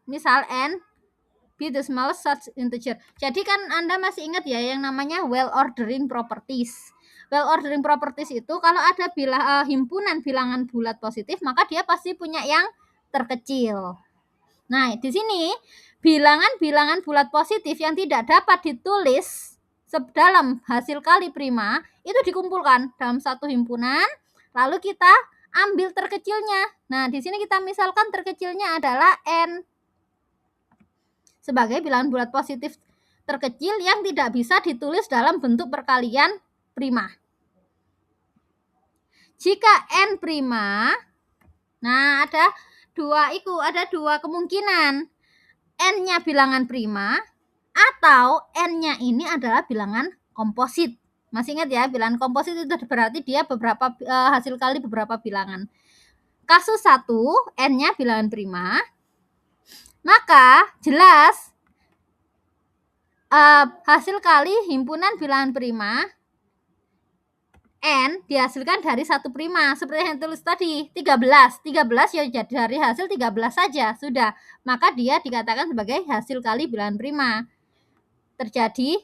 misal N be the smallest such integer. Jadi kan Anda masih ingat ya yang namanya well ordering properties. Well ordering properties itu kalau ada himpunan bilangan bulat positif, maka dia pasti punya yang terkecil. Nah, di sini bilangan-bilangan bulat positif yang tidak dapat ditulis dalam hasil kali prima itu dikumpulkan dalam satu himpunan, lalu kita ambil terkecilnya. Nah, di sini kita misalkan terkecilnya adalah N sebagai bilangan bulat positif terkecil yang tidak bisa ditulis dalam bentuk perkalian prima. Jika N prima, nah ada dua kemungkinan. N-nya bilangan prima atau N-nya ini adalah bilangan komposit. Masih ingat ya, bilangan komposit itu berarti dia hasil kali beberapa bilangan. Kasus 1, N-nya bilangan prima, maka jelas hasil kali himpunan bilangan prima N dihasilkan dari satu prima, seperti yang tulis tadi, 13 ya jadi dari hasil 13 saja, sudah. Maka dia dikatakan sebagai hasil kali bilangan prima. Terjadi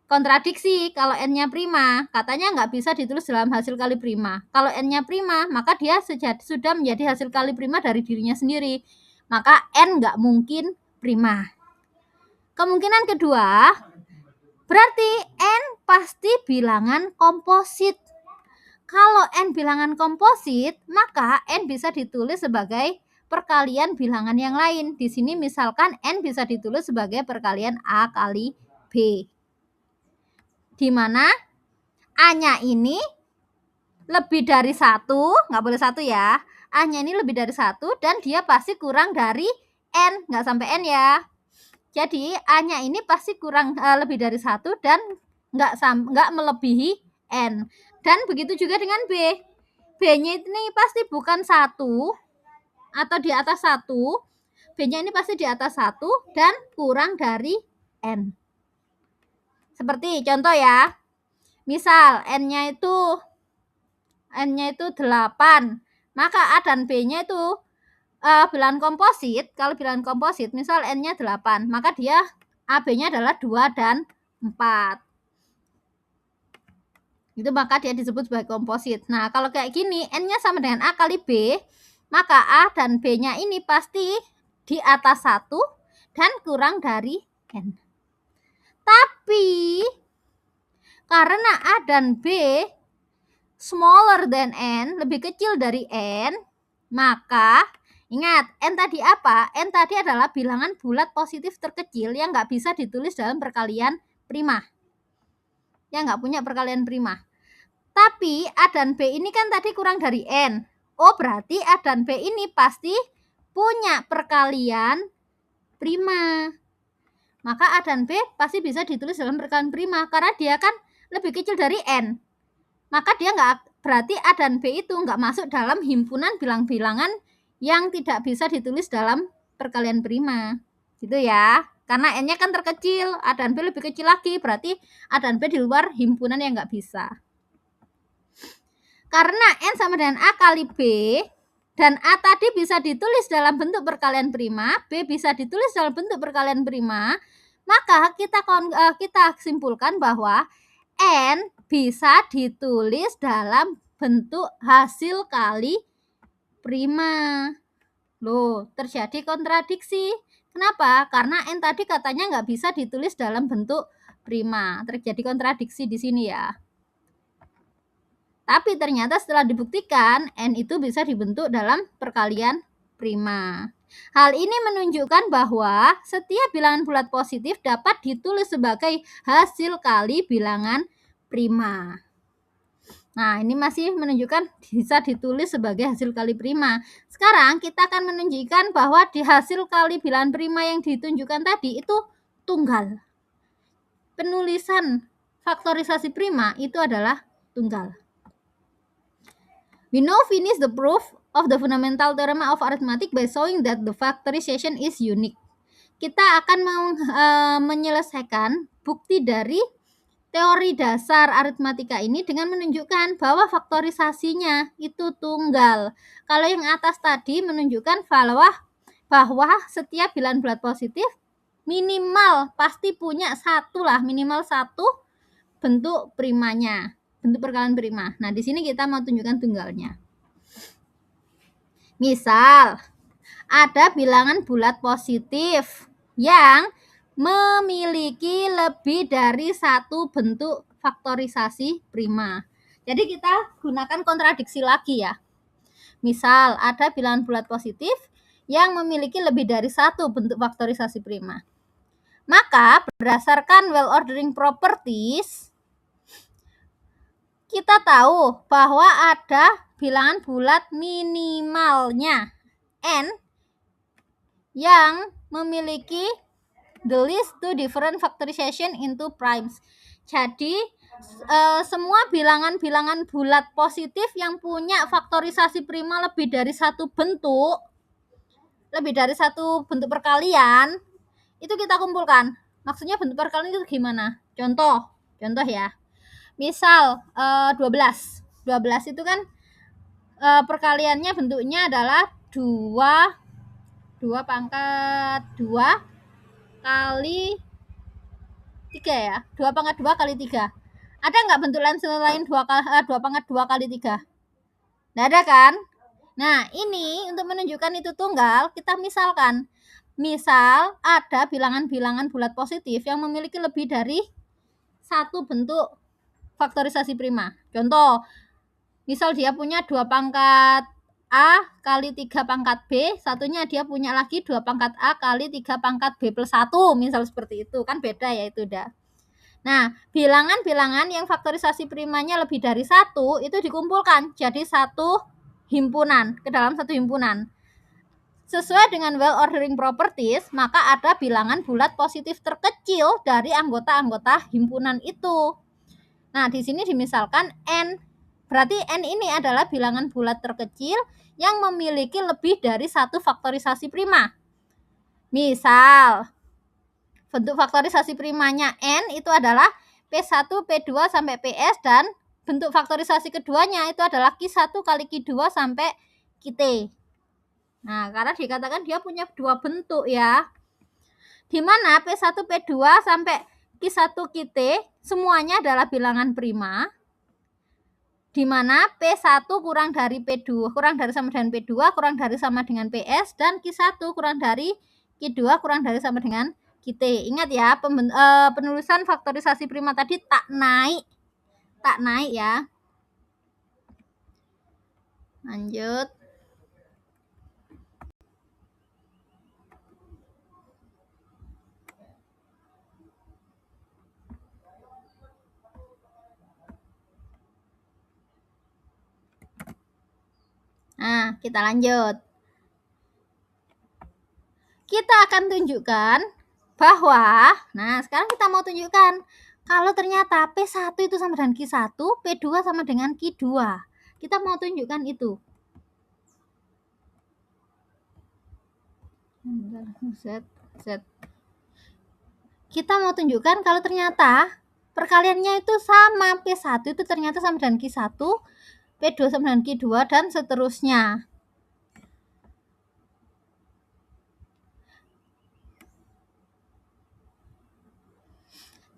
kontradiksi, kalau N-nya prima, katanya nggak bisa ditulis dalam hasil kali prima. Kalau N-nya prima, maka dia sudah menjadi hasil kali prima dari dirinya sendiri. Maka N nggak mungkin prima. Kemungkinan kedua, berarti N pasti bilangan komposit. Kalau N bilangan komposit, maka N bisa ditulis sebagai perkalian bilangan yang lain. Di sini misalkan N bisa ditulis sebagai perkalian A kali B. Di mana A-nya ini lebih dari 1, nggak boleh 1 ya. A-nya ini lebih dari 1 dan dia pasti kurang dari N, nggak sampai N ya. Jadi A-nya ini pasti kurang lebih dari 1 dan nggak melebihi N. Dan begitu juga dengan B. B-nya ini pasti bukan 1 atau di atas 1. B-nya ini pasti di atas 1 dan kurang dari N. Seperti contoh ya. Misal N-nya itu 8. Maka A dan B-nya itu bilangan komposit. Kalau bilangan komposit, misal N-nya 8, maka dia AB-nya adalah 2 dan 4. Itu maka dia disebut sebagai komposit. Nah, kalau kayak gini, N-nya sama dengan A kali B, maka A dan B-nya ini pasti di atas 1 dan kurang dari N. Tapi, karena A dan B smaller than N, lebih kecil dari N, maka ingat, N tadi apa? N tadi adalah bilangan bulat positif terkecil yang nggak bisa ditulis dalam perkalian prima. Yang nggak punya perkalian prima. Tapi A dan B ini kan tadi kurang dari N. Oh, berarti A dan B ini pasti punya perkalian prima. Maka A dan B pasti bisa ditulis dalam perkalian prima karena dia kan lebih kecil dari N. Maka dia berarti A dan B itu nggak masuk dalam himpunan bilang-bilangan yang tidak bisa ditulis dalam perkalian prima. Gitu ya. Karena N-nya kan terkecil, A dan B lebih kecil lagi, berarti A dan B di luar himpunan yang nggak bisa. Karena N sama dengan A kali B, dan A tadi bisa ditulis dalam bentuk perkalian prima, B bisa ditulis dalam bentuk perkalian prima, maka kita simpulkan bahwa N bisa ditulis dalam bentuk hasil kali prima. Loh, terjadi kontradiksi. Kenapa? Karena N tadi katanya nggak bisa ditulis dalam bentuk prima. Terjadi kontradiksi di sini ya. Tapi ternyata setelah dibuktikan, N itu bisa dibentuk dalam perkalian prima. Hal ini menunjukkan bahwa setiap bilangan bulat positif dapat ditulis sebagai hasil kali bilangan prima. Nah, ini masih menunjukkan bisa ditulis sebagai hasil kali prima. Sekarang kita akan menunjukkan bahwa di hasil kali bilangan prima yang ditunjukkan tadi itu tunggal. Penulisan faktorisasi prima itu adalah tunggal. We now finish the proof of the fundamental theorem of arithmetic by showing that the factorization is unique. Kita akan menyelesaikan bukti dari teori dasar aritmatika ini dengan menunjukkan bahwa faktorisasinya itu tunggal. Kalau yang atas tadi menunjukkan bahwa setiap bilangan bulat positif minimal pasti punya minimal satu bentuk primanya, bentuk perkalian prima. Nah, di sini kita mau tunjukkan tunggalnya. Misal, ada bilangan bulat positif yang memiliki lebih dari satu bentuk faktorisasi prima. Jadi kita gunakan kontradiksi lagi ya. Misal, ada bilangan bulat positif yang memiliki lebih dari satu bentuk faktorisasi prima. Maka berdasarkan well ordering properties, kita tahu bahwa ada bilangan bulat minimalnya N yang memiliki the least two different factorization into primes. Jadi semua bilangan-bilangan bulat positif yang punya faktorisasi prima lebih dari satu bentuk perkalian, itu kita kumpulkan. Maksudnya bentuk perkalian itu gimana? Contoh ya. Misal 12 itu kan perkaliannya bentuknya adalah 2 pangkat 2 kali 3 ya. 2 pangkat 2 kali 3. Ada nggak bentuk lain selain 2 pangkat 2 kali 3? Nggak ada kan? Nah, ini untuk menunjukkan itu tunggal, kita misalkan. Misal ada bilangan-bilangan bulat positif yang memiliki lebih dari satu bentuk faktorisasi prima. Contoh, misal dia punya 2 pangkat A kali 3 pangkat B, satunya dia punya lagi 2 pangkat A kali 3 pangkat B plus 1, misal seperti itu. Kan beda ya itu udah. Nah, bilangan-bilangan yang faktorisasi primanya lebih dari satu itu dikumpulkan jadi satu himpunan, ke dalam satu himpunan. Sesuai dengan well ordering properties, maka ada bilangan bulat positif terkecil dari anggota-anggota himpunan itu. Nah, di sini dimisalkan N. Berarti N ini adalah bilangan bulat terkecil yang memiliki lebih dari satu faktorisasi prima. Misal, bentuk faktorisasi primanya N itu adalah P1, P2 sampai PS, dan bentuk faktorisasi keduanya itu adalah Q1 kali Q2 sampai QT. Nah, karena dikatakan dia punya dua bentuk ya. Di mana P1, P2 sampai Q1, QT semuanya adalah bilangan prima, di mana P1 kurang dari P2, kurang dari sama dengan P2, kurang dari sama dengan PS, dan Q1 kurang dari Q2, kurang dari sama dengan QT. Ingat ya, penulisan faktorisasi prima tadi tak naik ya. Lanjut. Nah, kita lanjut. Kita akan tunjukkan bahwa, nah sekarang kita mau tunjukkan kalau ternyata P1 itu sama dengan Q1, P2 sama dengan Q2. Kita mau tunjukkan itu. Kita mau tunjukkan kalau ternyata perkaliannya itu sama, P1 itu ternyata sama dengan Q1, P2 sama dengan Q2, dan seterusnya.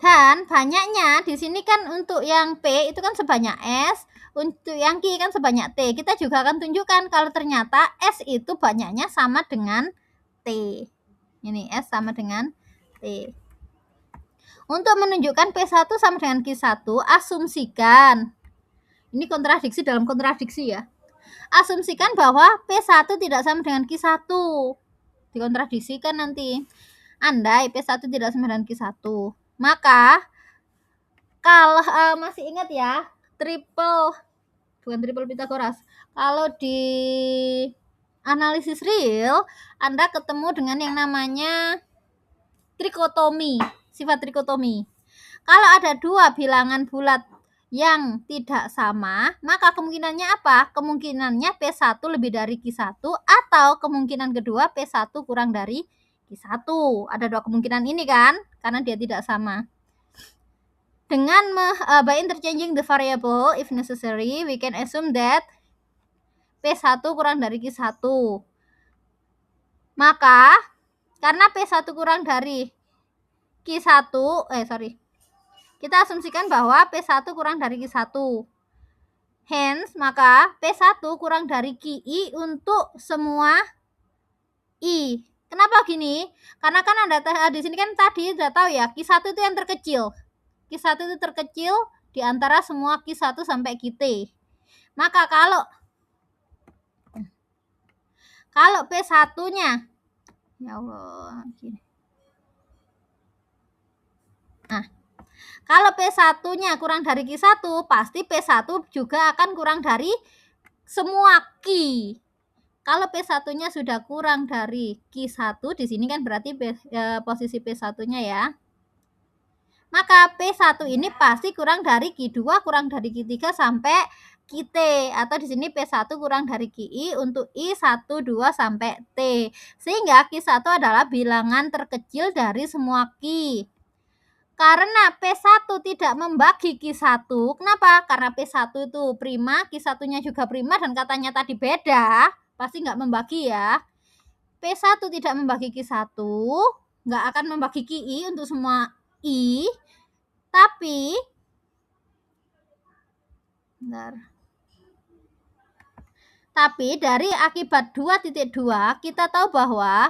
Dan banyaknya di sini kan untuk yang P itu kan sebanyak S, untuk yang Q kan sebanyak T. Kita juga akan tunjukkan kalau ternyata S itu banyaknya sama dengan T. Ini S sama dengan T. Untuk menunjukkan P1 sama dengan Q1, asumsikan. Ini kontradiksi dalam kontradiksi ya. Asumsikan bahwa P1 tidak sama dengan Q1. Dikontradiksikan nanti. Andai P1 tidak sama dengan Q1, maka kalau masih ingat ya, bukan triple Pythagoras. Kalau di analisis real, Anda ketemu dengan yang namanya trikotomi, sifat trikotomi. Kalau ada dua bilangan bulat yang tidak sama, maka kemungkinannya apa? Kemungkinannya P1 lebih dari Q1 atau kemungkinan kedua P1 kurang dari Q1. Ada dua kemungkinan ini kan, karena dia tidak sama. Dengan by interchanging the variable if necessary, we can assume that P1 kurang dari Q1. Maka karena P1 kurang dari Q1, kita asumsikan bahwa P1 kurang dari Q1. Hence, maka P1 kurang dari QI untuk semua I. Kenapa gini? Karena kan Anda di sini kan tadi sudah tahu ya, Q1 itu yang terkecil. Q1 itu terkecil di antara semua Q1 sampai QT. Maka kalau P1-nya, ya Allah, gini. Nah, kalau P1-nya kurang dari Q1, pasti P1 juga akan kurang dari semua Q. Kalau P1-nya sudah kurang dari Q1, di sini kan berarti posisi P1-nya ya. Maka P1 ini pasti kurang dari Q2, kurang dari Q3 sampai QT, atau di sini P1 kurang dari QI untuk I1, 2 sampai T. Sehingga Q1 adalah bilangan terkecil dari semua Q. Karena P1 tidak membagi Q1. Kenapa? Karena P1 itu prima, Q1-nya juga prima, dan katanya tadi beda, pasti nggak membagi ya. P1 tidak membagi Q1, nggak akan membagi QI untuk semua I, tapi dari akibat 2.2 kita tahu bahwa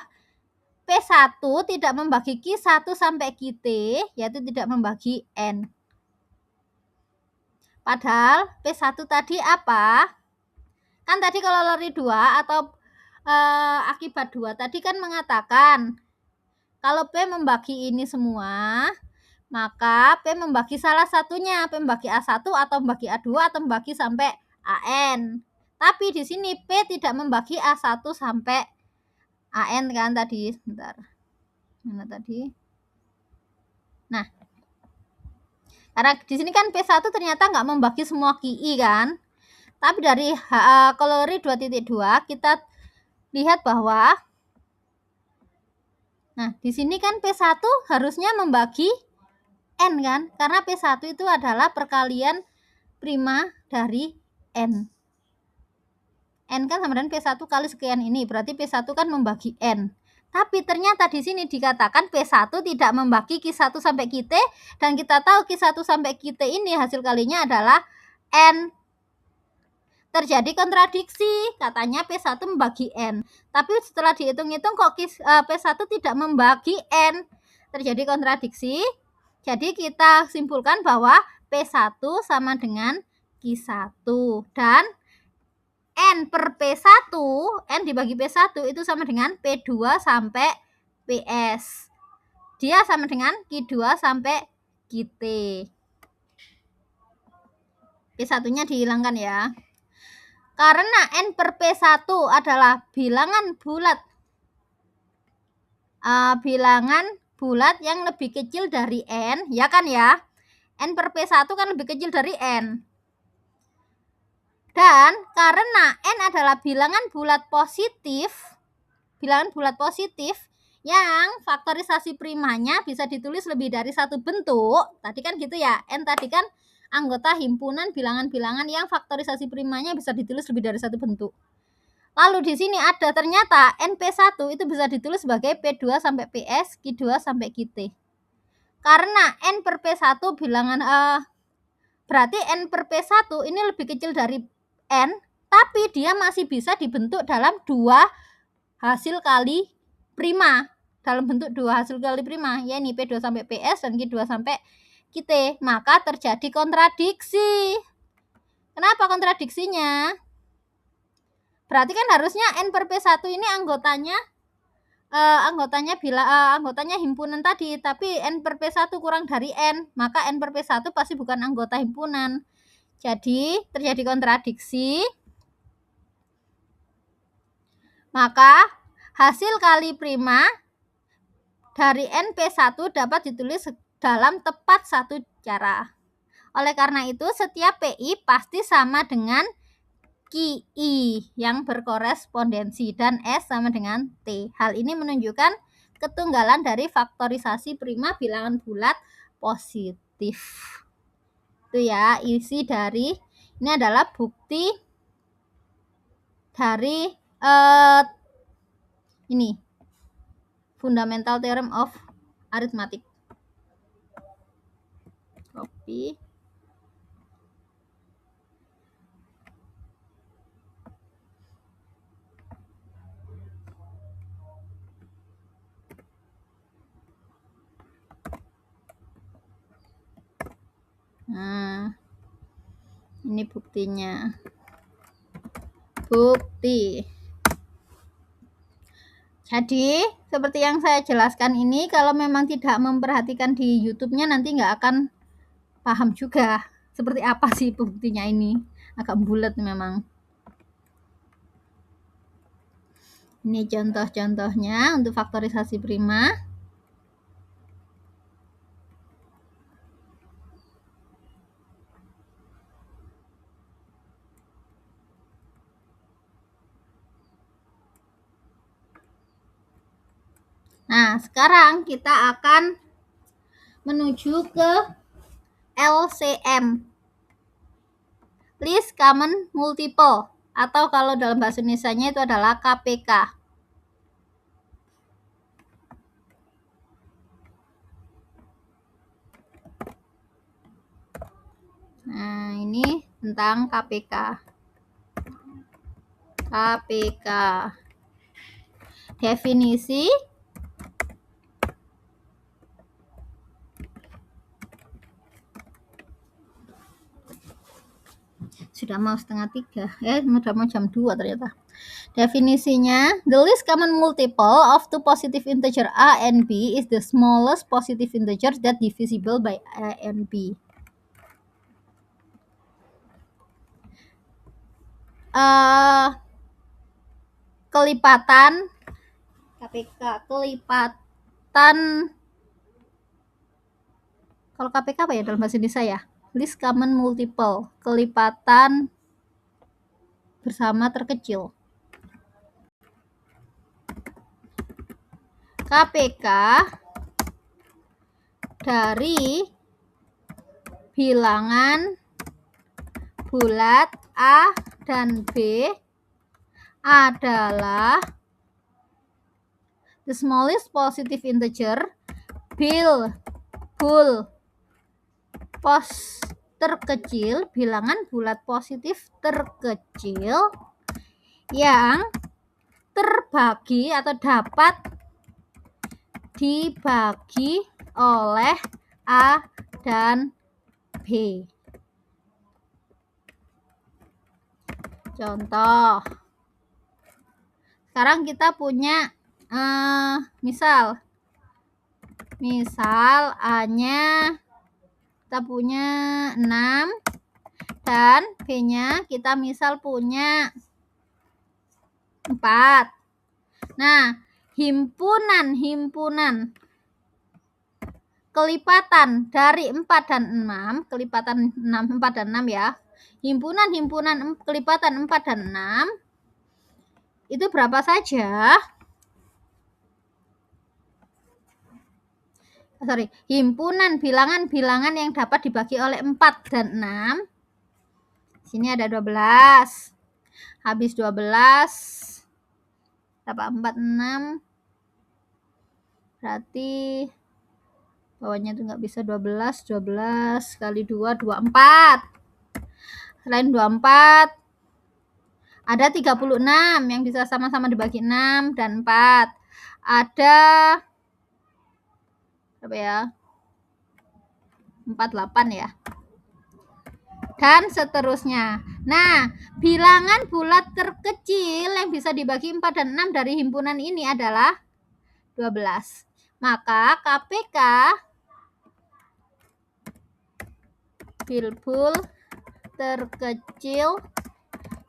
P1 tidak membagi Q1 sampai QT, yaitu tidak membagi N. Padahal P1 tadi apa? Kan tadi kalau lori 2 atau akibat 2 tadi kan mengatakan kalau P membagi ini semua, maka P membagi salah satunya, P membagi A1 atau membagi A2 atau membagi sampai AN. Tapi di sini P tidak membagi A1 sampai AN kan tadi. Sebentar. Mana tadi? Nah, karena di sini kan P1 ternyata nggak membagi semua QI kan. Tapi dari kalori 2.2 kita lihat bahwa di sini kan P1 harusnya membagi N kan, karena P1 itu adalah perkalian prima dari N. N kan sama dengan P1 kali sekian ini, berarti P1 kan membagi N. Tapi ternyata di sini dikatakan P1 tidak membagi Q1 sampai QT, dan kita tahu Q1 sampai QT ini hasil kalinya adalah N. Terjadi kontradiksi, katanya P1 membagi N. Tapi setelah dihitung-hitung kok P1 tidak membagi N. Terjadi kontradiksi. Jadi kita simpulkan bahwa P1 sama dengan Q1. Dan N per P1, N dibagi P1 itu sama dengan P2 sampai PS. Dia sama dengan Q2 sampai QT. P1-nya dihilangkan ya. Karena N per P1 adalah bilangan bulat yang lebih kecil dari N, ya kan ya? N per P1 kan lebih kecil dari N. Dan karena N adalah bilangan bulat positif yang faktorisasi primanya bisa ditulis lebih dari satu bentuk. Tadi kan gitu ya, N tadi kan anggota himpunan bilangan-bilangan yang faktorisasi primanya bisa ditulis lebih dari satu bentuk. Lalu di sini ada ternyata NP1 itu bisa ditulis sebagai P2 sampai PS, Q2 sampai QT. Karena N per P1 bilangan berarti N per P1 ini lebih kecil dari N, tapi dia masih bisa dibentuk dalam 2 hasil kali prima. Dalam bentuk 2 hasil kali prima, yakni P2 sampai PS dan Q2 sampai QT. Maka terjadi kontradiksi. Kenapa kontradiksinya? Berarti kan harusnya N per P1 ini anggotanya himpunan tadi, tapi N per P1 kurang dari N, maka N per P1 pasti bukan anggota himpunan. Jadi terjadi kontradiksi. Maka hasil kali prima dari NP1 dapat ditulis dalam tepat satu cara. Oleh karena itu, setiap PI pasti sama dengan QI yang berkorespondensi dan S sama dengan T. Hal ini menunjukkan ketunggalan dari faktorisasi prima bilangan bulat positif. Itu ya, isi dari ini adalah bukti dari ini fundamental theorem of arithmetic. Copy. Nah, ini buktinya. Bukti. Jadi, seperti yang saya jelaskan ini, kalau memang tidak memperhatikan di YouTube-nya nanti nggak akan paham juga seperti apa sih buktinya ini. Agak bulat memang. Ini contoh-contohnya untuk faktorisasi prima. Nah, sekarang kita akan menuju ke LCM, Least Common Multiple, atau kalau dalam bahasa Indonesianya itu adalah KPK. Nah, ini tentang KPK. KPK. Definisi sudah mau 2:30. Sudah mau jam 2 ternyata. Definisinya, the least common multiple of two positive integer A and B is the smallest positive integer that divisible by A and B. Kelipatan KPK, kelipatan, kalau KPK apa ya dalam bahasa Indonesia ya? Least common multiple, kelipatan bersama terkecil. KPK dari bilangan bulat A dan B adalah the smallest positive integer terkecil, bilangan bulat positif terkecil yang terbagi atau dapat dibagi oleh A dan B. Contoh. Sekarang kita punya misal A-nya kita punya 6 dan B-nya kita misal punya 4. Nah, himpunan kelipatan dari 4 dan 6, kelipatan 4 dan 6 ya. Himpunan kelipatan 4 dan 6 itu berapa saja? Himpunan bilangan-bilangan yang dapat dibagi oleh 4 dan 6. Sini ada 12. Habis 12 dapat 4, 6. Berarti Bawahnya itu nggak bisa 12 kali 2, 24. Selain 24, ada 36 yang bisa sama-sama dibagi 6 dan 4. Ada berapa ya? 48 ya. Dan seterusnya. Nah, bilangan bulat terkecil yang bisa dibagi 4 dan 6 dari himpunan ini adalah 12. Maka KPK bilbul terkecil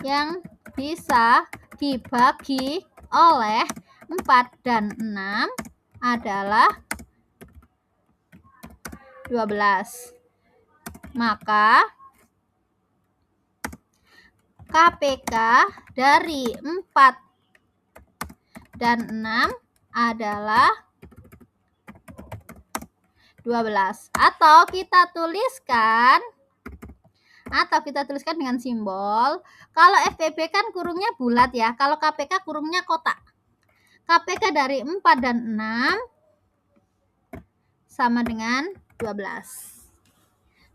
yang bisa dibagi oleh 4 dan 6 adalah 12. Maka KPK dari 4 dan 6 adalah 12. Atau kita tuliskan dengan simbol. Kalau FPB kan kurungnya bulat ya. Kalau KPK kurungnya kotak. KPK dari 4 dan 6 sama dengan 12.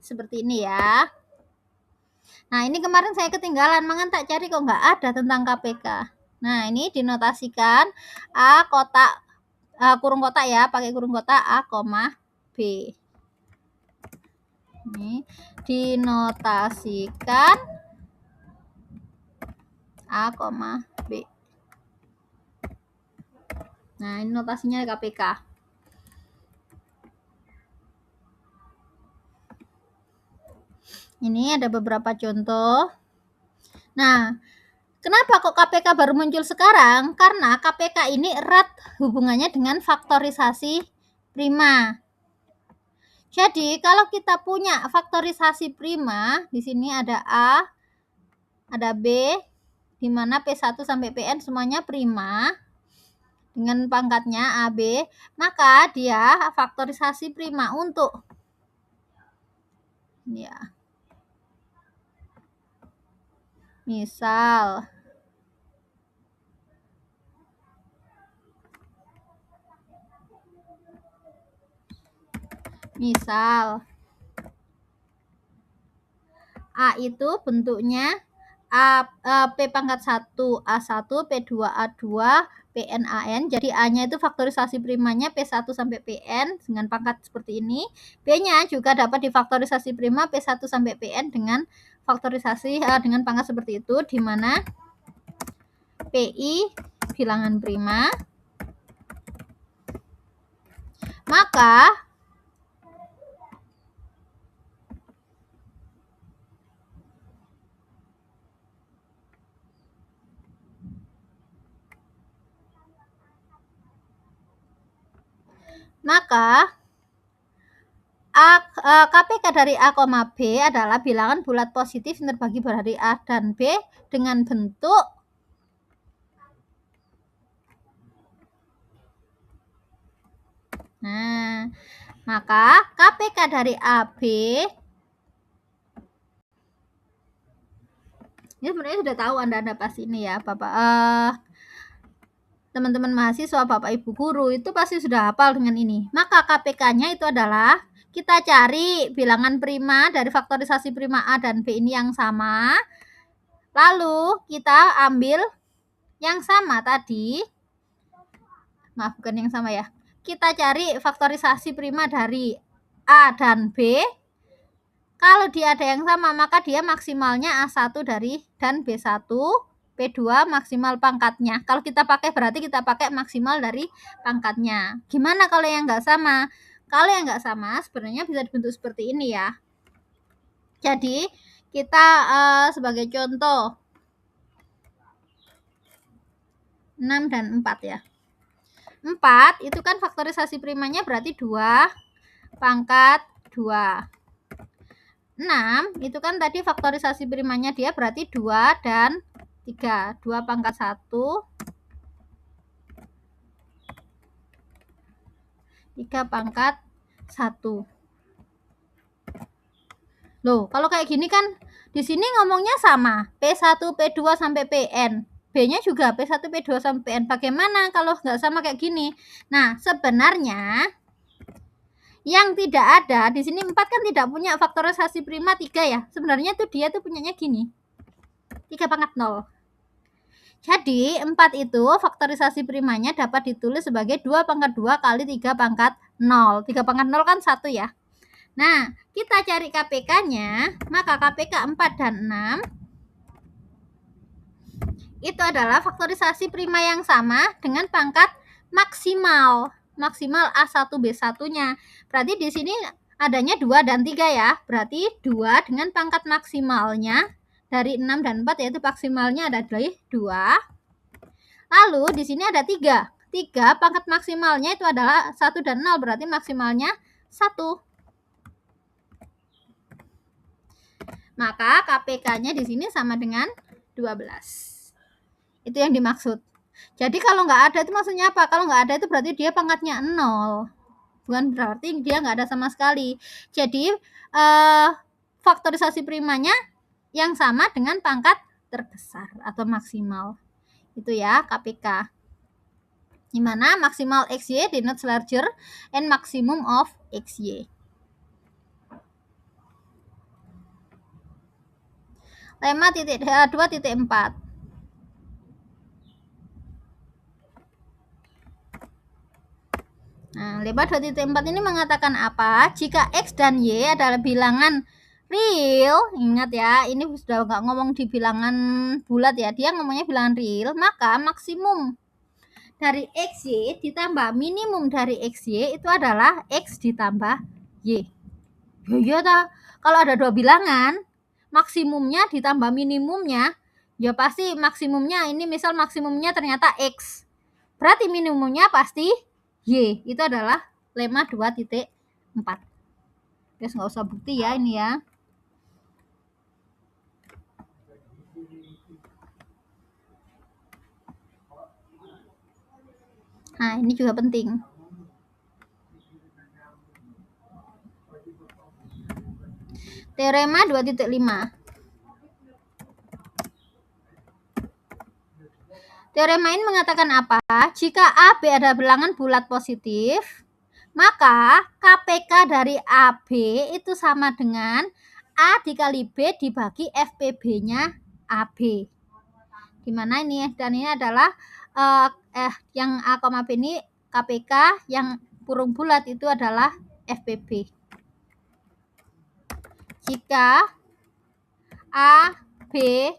Seperti ini ya. Nah, ini kemarin saya ketinggalan, mangan tak cari kok nggak ada tentang KPK. Nah, ini dinotasikan A kotak kurung kotak ya, pakai kurung kotak A, B. Ini dinotasikan A, B. Nah, ini notasinya KPK. Ini ada beberapa contoh. Nah, kenapa kok KPK baru muncul sekarang? Karena KPK ini erat hubungannya dengan faktorisasi prima. Jadi, kalau kita punya faktorisasi prima, di sini ada A, ada B, di mana P1 sampai Pn semuanya prima dengan pangkatnya AB, maka dia faktorisasi prima untuk ya. Misal A itu bentuknya P pangkat 1 A1, P2 A2, Pn AN. Jadi A-nya itu faktorisasi primanya P1 sampai Pn dengan pangkat seperti ini. B-nya juga dapat difaktorisasi prima P1 sampai Pn dengan faktorisasi dengan pangkat seperti itu, di mana PI bilangan prima. Maka KPK dari A, B adalah bilangan bulat positif yang terbagi dari A dan B dengan bentuk maka KPK dari AB ini sebenarnya sudah tahu Anda pasti ini ya, Bapak teman-teman mahasiswa, Bapak Ibu guru itu pasti sudah hafal dengan ini. Maka KPK-nya itu adalah kita cari bilangan prima dari faktorisasi prima A dan B ini yang sama. Lalu kita ambil yang sama tadi. Maaf, bukan yang sama ya. Kita cari faktorisasi prima dari A dan B. Kalau dia ada yang sama, maka dia maksimalnya A1 dan B1. P2 maksimal pangkatnya. Kalau kita pakai berarti kita pakai maksimal dari pangkatnya. Gimana kalau yang nggak sama? Kalau yang nggak sama sebenarnya bisa dibentuk seperti ini ya. Jadi kita sebagai contoh 6 dan 4 ya. 4 itu kan faktorisasi primanya berarti 2 pangkat 2. 6 itu kan tadi faktorisasi primanya dia berarti 2 dan 3. 2 pangkat 1. 3 pangkat 1. Loh, kalau kayak gini kan di sini ngomongnya sama. P1, P2 sampai Pn. B-nya juga P1, P2 sampai Pn. Bagaimana kalau nggak sama kayak gini? Nah, sebenarnya Yang tidak ada, di sini 4 kan tidak punya faktorisasi prima 3 ya. Sebenarnya tuh dia tuh punyanya gini. 3 pangkat 0. Jadi 4 itu faktorisasi primanya dapat ditulis sebagai 2 pangkat 2 kali 3 pangkat 0. 3 pangkat 0 kan 1 ya. Nah, kita cari KPK-nya, maka KPK 4 dan 6 itu adalah faktorisasi prima yang sama dengan pangkat maksimal. Maksimal A1 B1-nya. Berarti di sini adanya 2 dan 3 ya. Berarti 2 dengan pangkat maksimalnya dari 6 dan 4 yaitu maksimalnya ada 2. Lalu di sini ada 3. 3 pangkat maksimalnya itu adalah 1 dan 0, berarti maksimalnya 1. Maka KPK-nya di sini sama dengan 12. Itu yang dimaksud. Jadi kalau nggak ada itu maksudnya apa? Kalau nggak ada itu berarti dia pangkatnya 0. Bukan berarti dia nggak ada sama sekali. Jadi faktorisasi primanya yang sama dengan pangkat terbesar atau maksimal. Itu ya KPK. Di mana maksimal XY denotes larger and maximum of XY. Lemma 2.4. Nah, lemma 2.4 ini mengatakan apa? Jika X dan Y adalah bilangan real, ingat ya, ini sudah nggak ngomong di bilangan bulat ya, dia ngomongnya bilangan real, maka maksimum dari XY ditambah minimum dari XY itu adalah X ditambah Y. Ya toh, kalau ada dua bilangan, maksimumnya ditambah minimumnya, ya pasti maksimumnya ini misal maksimumnya ternyata X. Berarti minimumnya pasti Y. Itu adalah lemma 2.4. Guys, nggak usah bukti ya ini ya. Nah, ini juga penting. Teorema 2.5. Teorema ini mengatakan apa? Jika AB adalah bilangan bulat positif, maka KPK dari AB itu sama dengan A dikali B dibagi FPB-nya AB. Dimana ini? Dan ini adalah yang A, B ini KPK, yang kurung bulat itu adalah FPB. Jika A, B,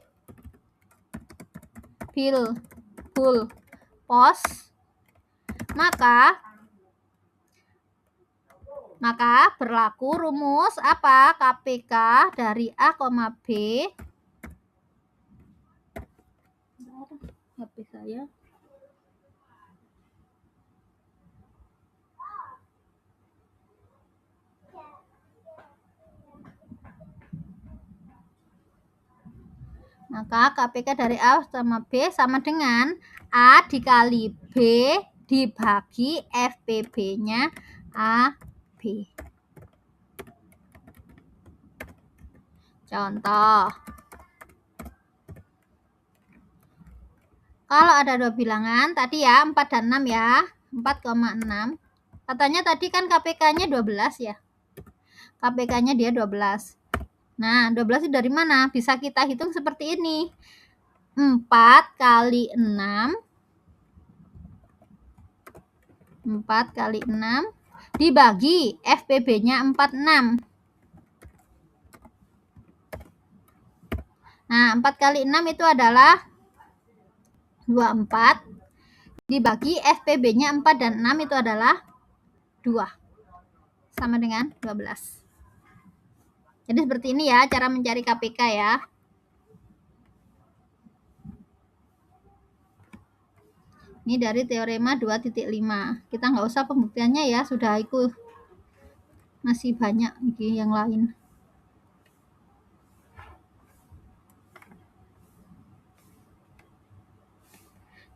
full pos, maka berlaku rumus apa? KPK dari A, B. HP saya. Maka KPK dari A sama B sama dengan A dikali B dibagi FPB-nya AB. Contoh. Kalau ada dua bilangan, tadi ya 4 dan 6 ya, 4,6. Katanya tadi kan KPK-nya 12 ya. KPK-nya dia 12. Nah, 12 itu dari mana? Bisa kita hitung seperti ini. 4 kali 6. 4 kali 6 dibagi FPB-nya 46. Nah, 4 kali 6 itu adalah 24 dibagi FPB-nya 4 dan 6 itu adalah 2. Sama dengan 12. Jadi seperti ini ya cara mencari KPK ya. Ini dari teorema 2.5. Kita nggak usah pembuktiannya ya, sudah ikut. Masih banyak yang lain.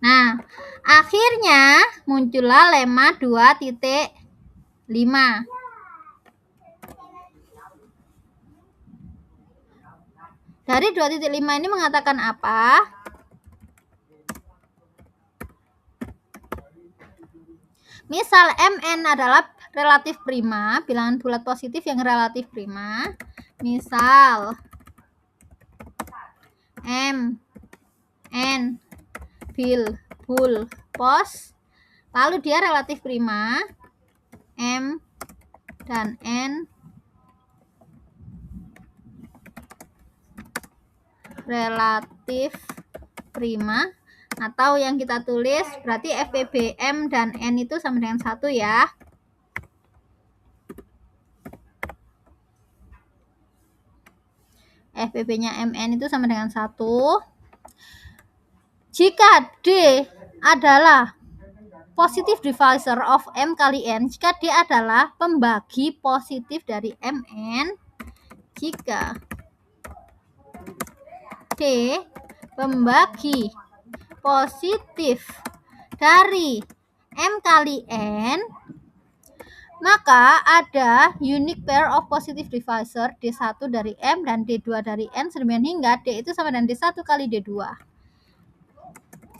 Nah, akhirnya muncullah lemma 2.5. Dari 2.5 ini mengatakan apa? Misal MN adalah relatif prima, bilangan bulat positif yang relatif prima. Misal M, N, bul, pos. Lalu dia relatif prima, M dan N relatif prima, atau yang kita tulis berarti FPB M dan N itu sama dengan 1 ya. FPB-nya MN itu sama dengan 1. Jika D adalah positive divisor of M kali N, jika D adalah pembagi positif dari MN, jika D pembagi positif dari M kali N, maka ada unique pair of positive divisor D1 dari M dan D2 dari N sedemikian hingga D itu sama dengan D1 kali D2.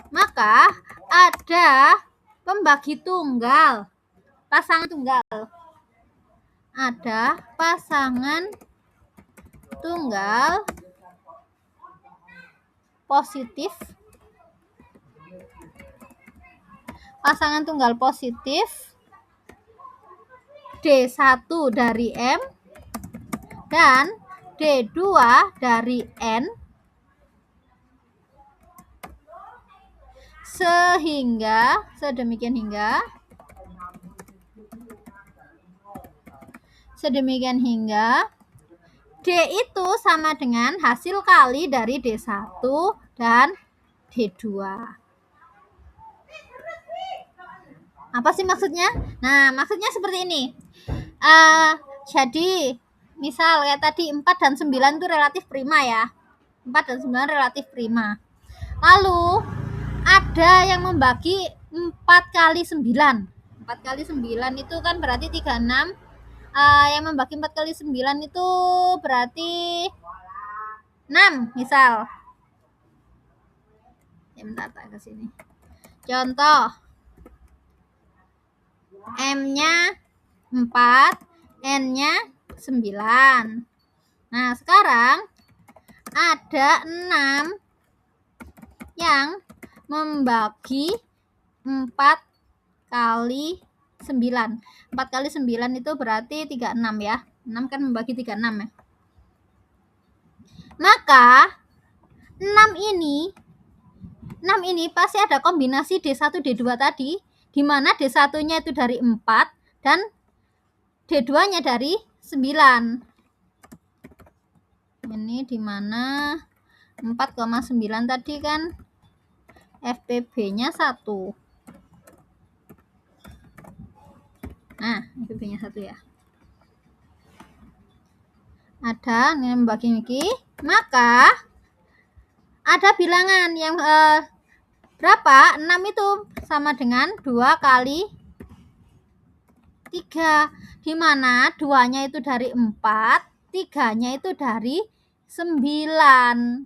Maka ada pembagi tunggal, pasangan tunggal. Ada pasangan tunggal positif. Pasangan tunggal positif D1 dari M dan D2 dari N, sehingga sedemikian hingga D itu sama dengan hasil kali dari D1 dan D2. Apa sih maksudnya? Nah, maksudnya seperti ini. Jadi, misal kayak tadi 4 dan 9 itu relatif prima ya. 4 dan 9 relatif prima. Lalu, ada yang membagi 4 kali 9. 4 kali 9 itu kan berarti 36. Yang membagi 4 kali 9 itu berarti 6, misal. Ya, bentar, tak ke sini. Contoh. M-nya 4, N-nya 9. Nah, sekarang ada 6 yang membagi 4 kali 9. 4 kali 9 itu berarti 36 ya. 6 kan membagi 36 ya. Maka 6 ini pasti ada kombinasi D1 D2 tadi, di mana D1-nya itu dari 4 dan D2-nya dari 9. Ini di mana 4,9 tadi kan FPB-nya 1. Nah, FPB-nya 1 ya. Ada yang membagi-bagi, maka ada bilangan yang berapa? 6 itu sama dengan 2 kali 3, di mana 2-nya itu dari 4, 3-nya itu dari 9.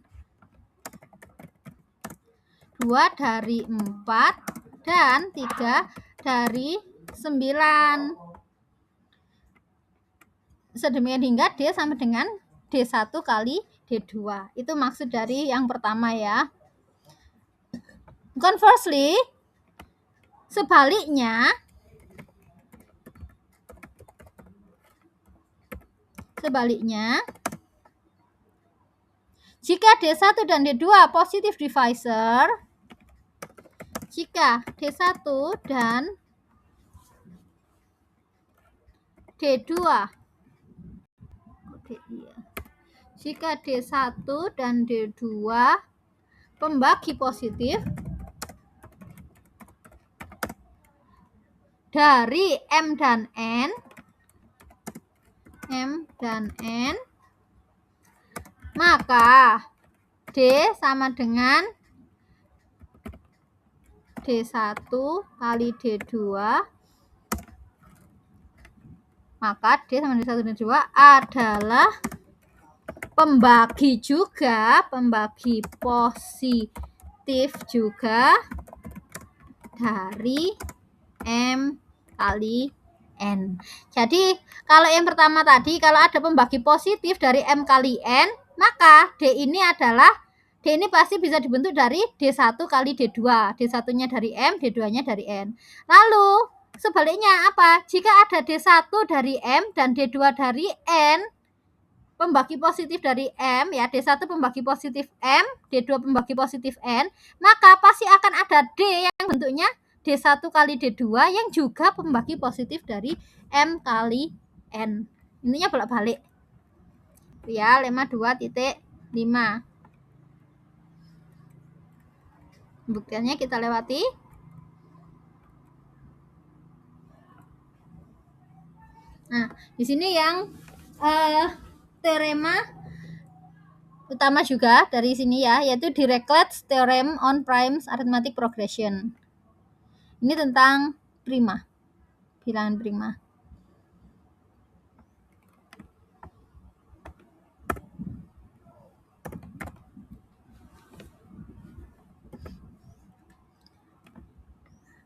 2 dari 4 dan 3 dari 9. Sedemikian hingga D sama dengan D1 kali D2. Itu maksud dari yang pertama ya. Conversely, sebaliknya jika D1 dan D2 positive divisor, jika D1 dan D2 jika D1 dan D2 pembagi positif dari M dan N, maka D sama dengan D1 kali D2, maka D sama D1 dan D2 adalah pembagi positif juga dari M kali N. Jadi kalau yang pertama tadi, kalau ada pembagi positif dari M kali N, maka D ini pasti bisa dibentuk dari D1 kali D2. D1-nya dari M, D2-nya dari N. Lalu sebaliknya apa? Jika ada D1 dari M dan D2 dari N, pembagi positif dari M ya, D1 pembagi positif M, D2 pembagi positif N, maka pasti akan ada D yang bentuknya D1 kali D2 yang juga pembagi positif dari M kali N. Intinya bolak-balik. Ya, lemma 2.5. Pembuktiannya kita lewati. Nah, di sini yang teorema utama juga dari sini ya, yaitu Dirichlet's Theorem on Prime Arithmetic Progression. Ini tentang prima, bilangan prima.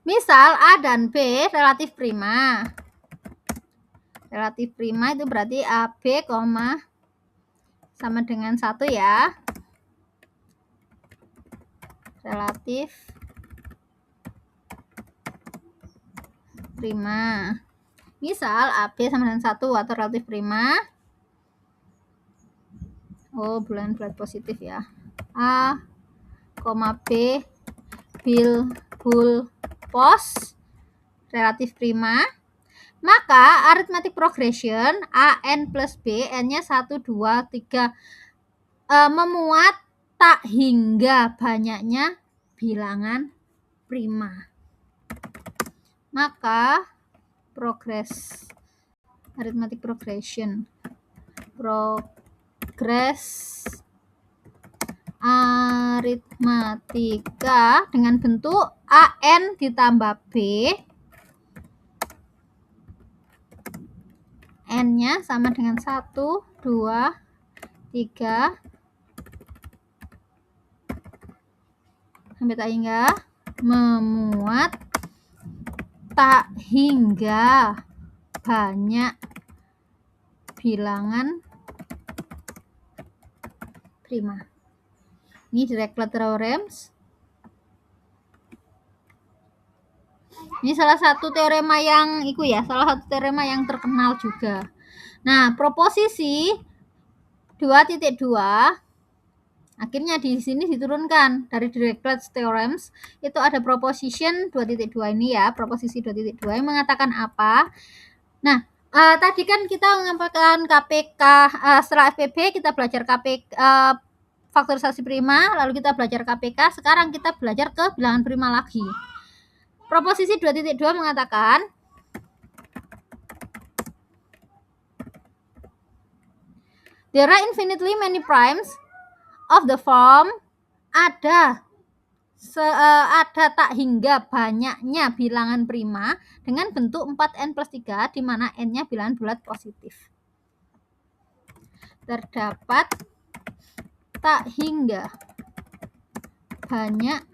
Misal A dan B relatif prima. Relatif prima itu berarti AB, sama dengan 1 ya. Relatif prima. Misal AB sama dengan 1 atau relatif prima. Oh, bulan positif ya. A, B, bull, pos, relatif prima. Maka arithmetic progression AN plus B, N-nya 1, 2, 3 memuat tak hingga banyaknya bilangan prima. Maka arithmetic progression aritmatika dengan bentuk AN ditambah B, N-nya sama dengan 1, 2, 3 sampai tak hingga, memuat tak hingga banyak bilangan prima. Ini Dirichlet Theorems. Ini salah satu teorema yang terkenal juga. Nah, proposisi 2.2 akhirnya di sini diturunkan dari Dirichlet Theorems. Itu ada proposition 2.2 ini ya, proposisi 2.2 yang mengatakan apa? Nah, tadi kan kita mengamalkan KPK, setelah FPB kita belajar KPK, faktorisasi prima, lalu kita belajar KPK, sekarang kita belajar ke bilangan prima lagi. Proposisi 2.2 mengatakan there are infinitely many primes of the form ada tak hingga banyaknya bilangan prima dengan bentuk 4n plus 3 di mana n-nya bilangan bulat positif. Terdapat tak hingga banyak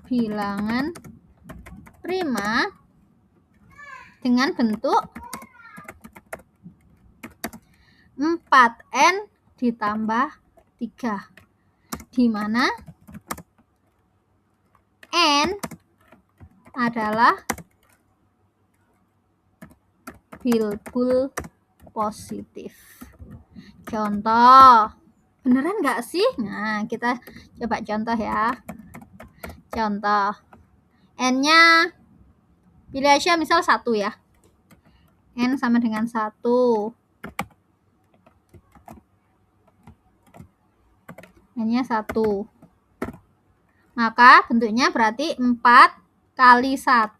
bilangan prima dengan bentuk 4n ditambah 3 di mana n adalah bilbul positif. Contoh, beneran nggak sih? Nah, kita coba contoh ya. Contoh, n-nya pilih aja misal 1 ya. N sama dengan 1. N-nya 1. Maka bentuknya berarti 4 kali 1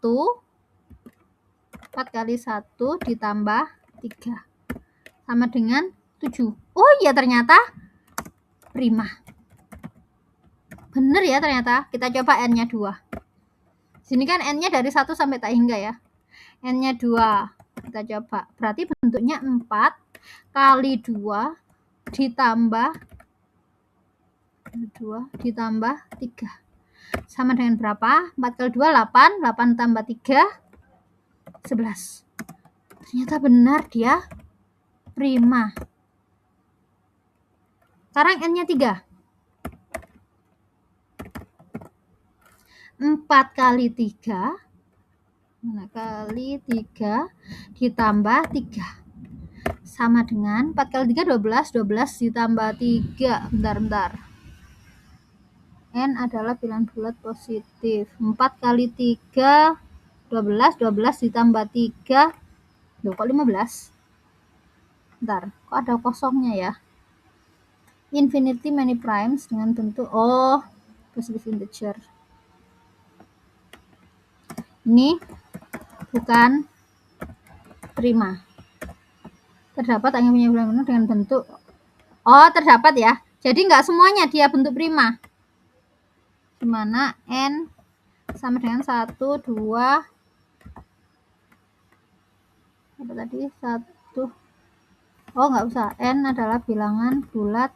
ditambah 3 sama dengan 7. Oh iya, ternyata prima. Bener ya ternyata. Kita coba n-nya 2. Sini kan n-nya dari 1 sampai tak hingga ya. N-nya 2. Kita coba. Berarti bentuknya 4 kali 2 ditambah 3. Sama dengan berapa? 4 kali 2, 8. 8 tambah 3, 11. Ternyata benar dia prima. Sekarang N-nya 3. 4 kali 3 ditambah 3 sama dengan 4 kali 3 12 ditambah 3. Bentar. N adalah bilangan bulat positif. 4 kali 3 12 ditambah 3. Loh, kok 15? Bentar, kok ada kosongnya ya? Infinity many primes dengan bentuk positive integer. Ini bukan prima. Terdapat hanya punya bilangan penuh dengan bentuk terdapat ya. Jadi nggak semuanya dia bentuk prima. Dimana N sama dengan 1, 2 apa tadi? 1. Nggak usah. N adalah bilangan bulat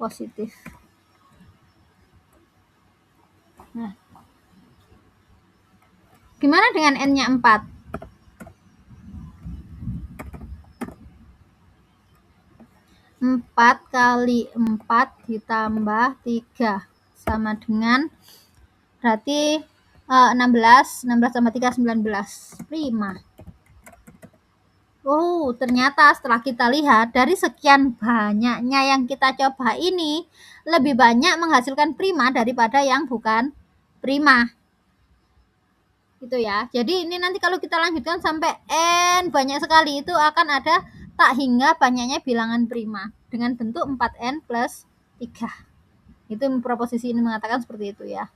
positif. Nah, gimana dengan N-nya 4? 4 kali 4 ditambah 3 sama dengan berarti 16 tambah 3 19. Prima. Ternyata setelah kita lihat dari sekian banyaknya yang kita coba ini lebih banyak menghasilkan prima daripada yang bukan prima. Gitu ya. Jadi ini nanti kalau kita lanjutkan sampai N banyak sekali itu akan ada tak hingga banyaknya bilangan prima dengan bentuk 4N plus 3. Itu proposisi ini mengatakan seperti itu ya.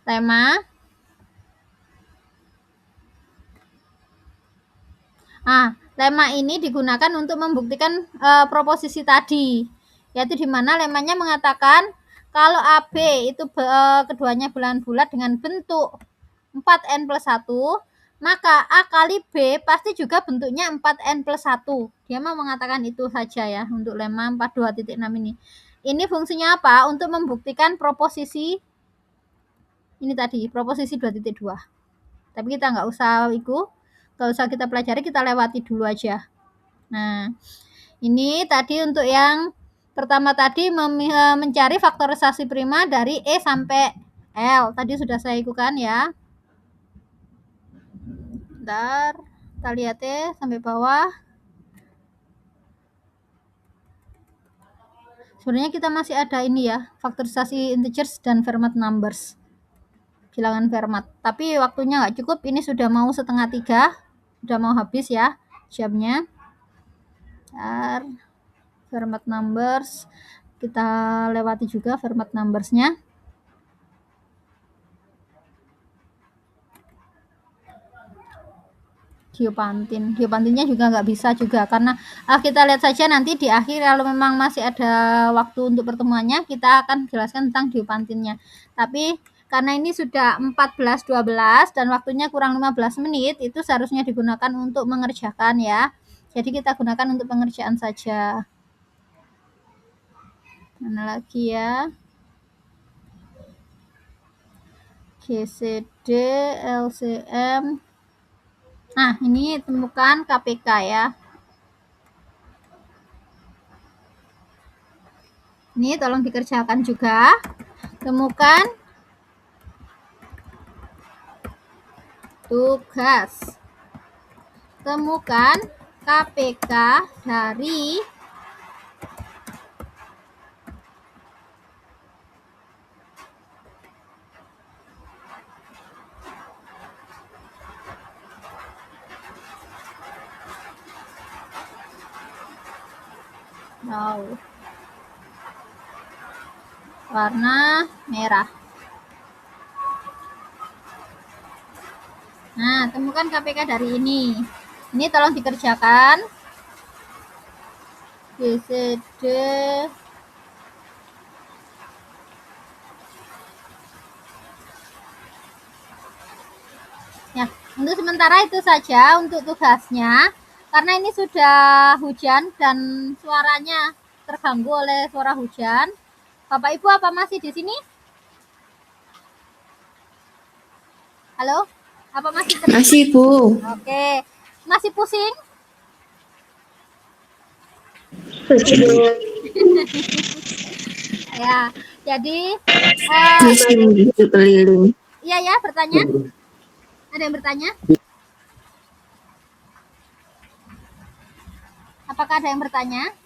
Lemma. Lemma ini digunakan untuk membuktikan proposisi tadi. Yaitu di mana lemmanya mengatakan kalau AB itu keduanya bilangan bulat dengan bentuk 4N plus 1, maka A kali B pasti juga bentuknya 4N plus 1. Dia mau mengatakan itu saja ya untuk lemma 42.6 ini. Ini fungsinya apa? Untuk membuktikan proposisi ini tadi, proposisi 2.2. Tapi kita nggak usah kita pelajari, kita lewati dulu aja. Nah, ini tadi untuk yang pertama tadi mencari faktorisasi prima dari E sampai L. Tadi sudah saya ikukan ya. Bentar, kita lihat ya sampai bawah. Sebenarnya kita masih ada ini ya, faktorisasi integers dan Fermat numbers. Bilangan Fermat. Tapi waktunya nggak cukup, ini sudah mau 2:30, sudah mau habis ya jamnya. Fermat numbers, kita lewati juga Fermat numbersnya. Diopantinnya juga nggak bisa juga karena kita lihat saja nanti di akhir kalau memang masih ada waktu untuk pertemuannya kita akan jelaskan tentang diopantinnya. Tapi karena ini sudah 14:12 dan waktunya kurang 15 menit, itu seharusnya digunakan untuk mengerjakan ya. Jadi kita gunakan untuk pengerjaan saja. Mana lagi ya? GCD, LCM. Nah, ini temukan KPK ya. Ini tolong dikerjakan juga. Temukan tugas. Temukan KPK dari warna merah. Nah, temukan KPK dari ini. Ini tolong dikerjakan. GCD. Ya, untuk sementara itu saja untuk tugasnya. Karena ini sudah hujan dan suaranya terganggu oleh suara hujan. Bapak Ibu apa masih di sini? Halo? Apa masih kerja? Masih, Bu. Oke. Masih pusing? Ya, jadi Masih begitu keliling. iya ya, bertanya? Ada yang bertanya? Apakah ada yang bertanya?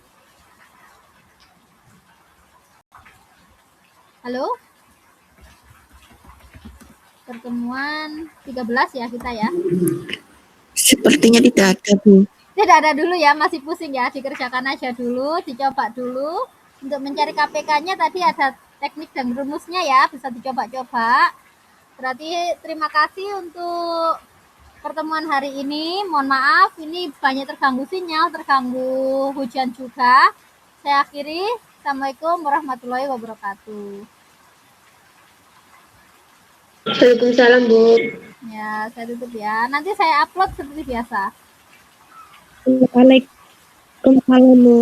Halo? Pertemuan 13 ya kita ya. Sepertinya tidak ada, Bu. Tidak ada dulu ya, masih pusing ya, dikerjakan aja dulu, dicoba dulu. Untuk mencari KPK-nya tadi ada teknik dan rumusnya ya, bisa dicoba-coba. Berarti terima kasih untuk pertemuan hari ini. Mohon maaf, ini banyak terganggu sinyal, terganggu hujan juga. Saya akhiri. Assalamualaikum warahmatullahi wabarakatuh. Waalaikumsalam, Bu. Ya, saya tutup ya. Nanti saya upload seperti biasa. Waalaikumsalam, Bu.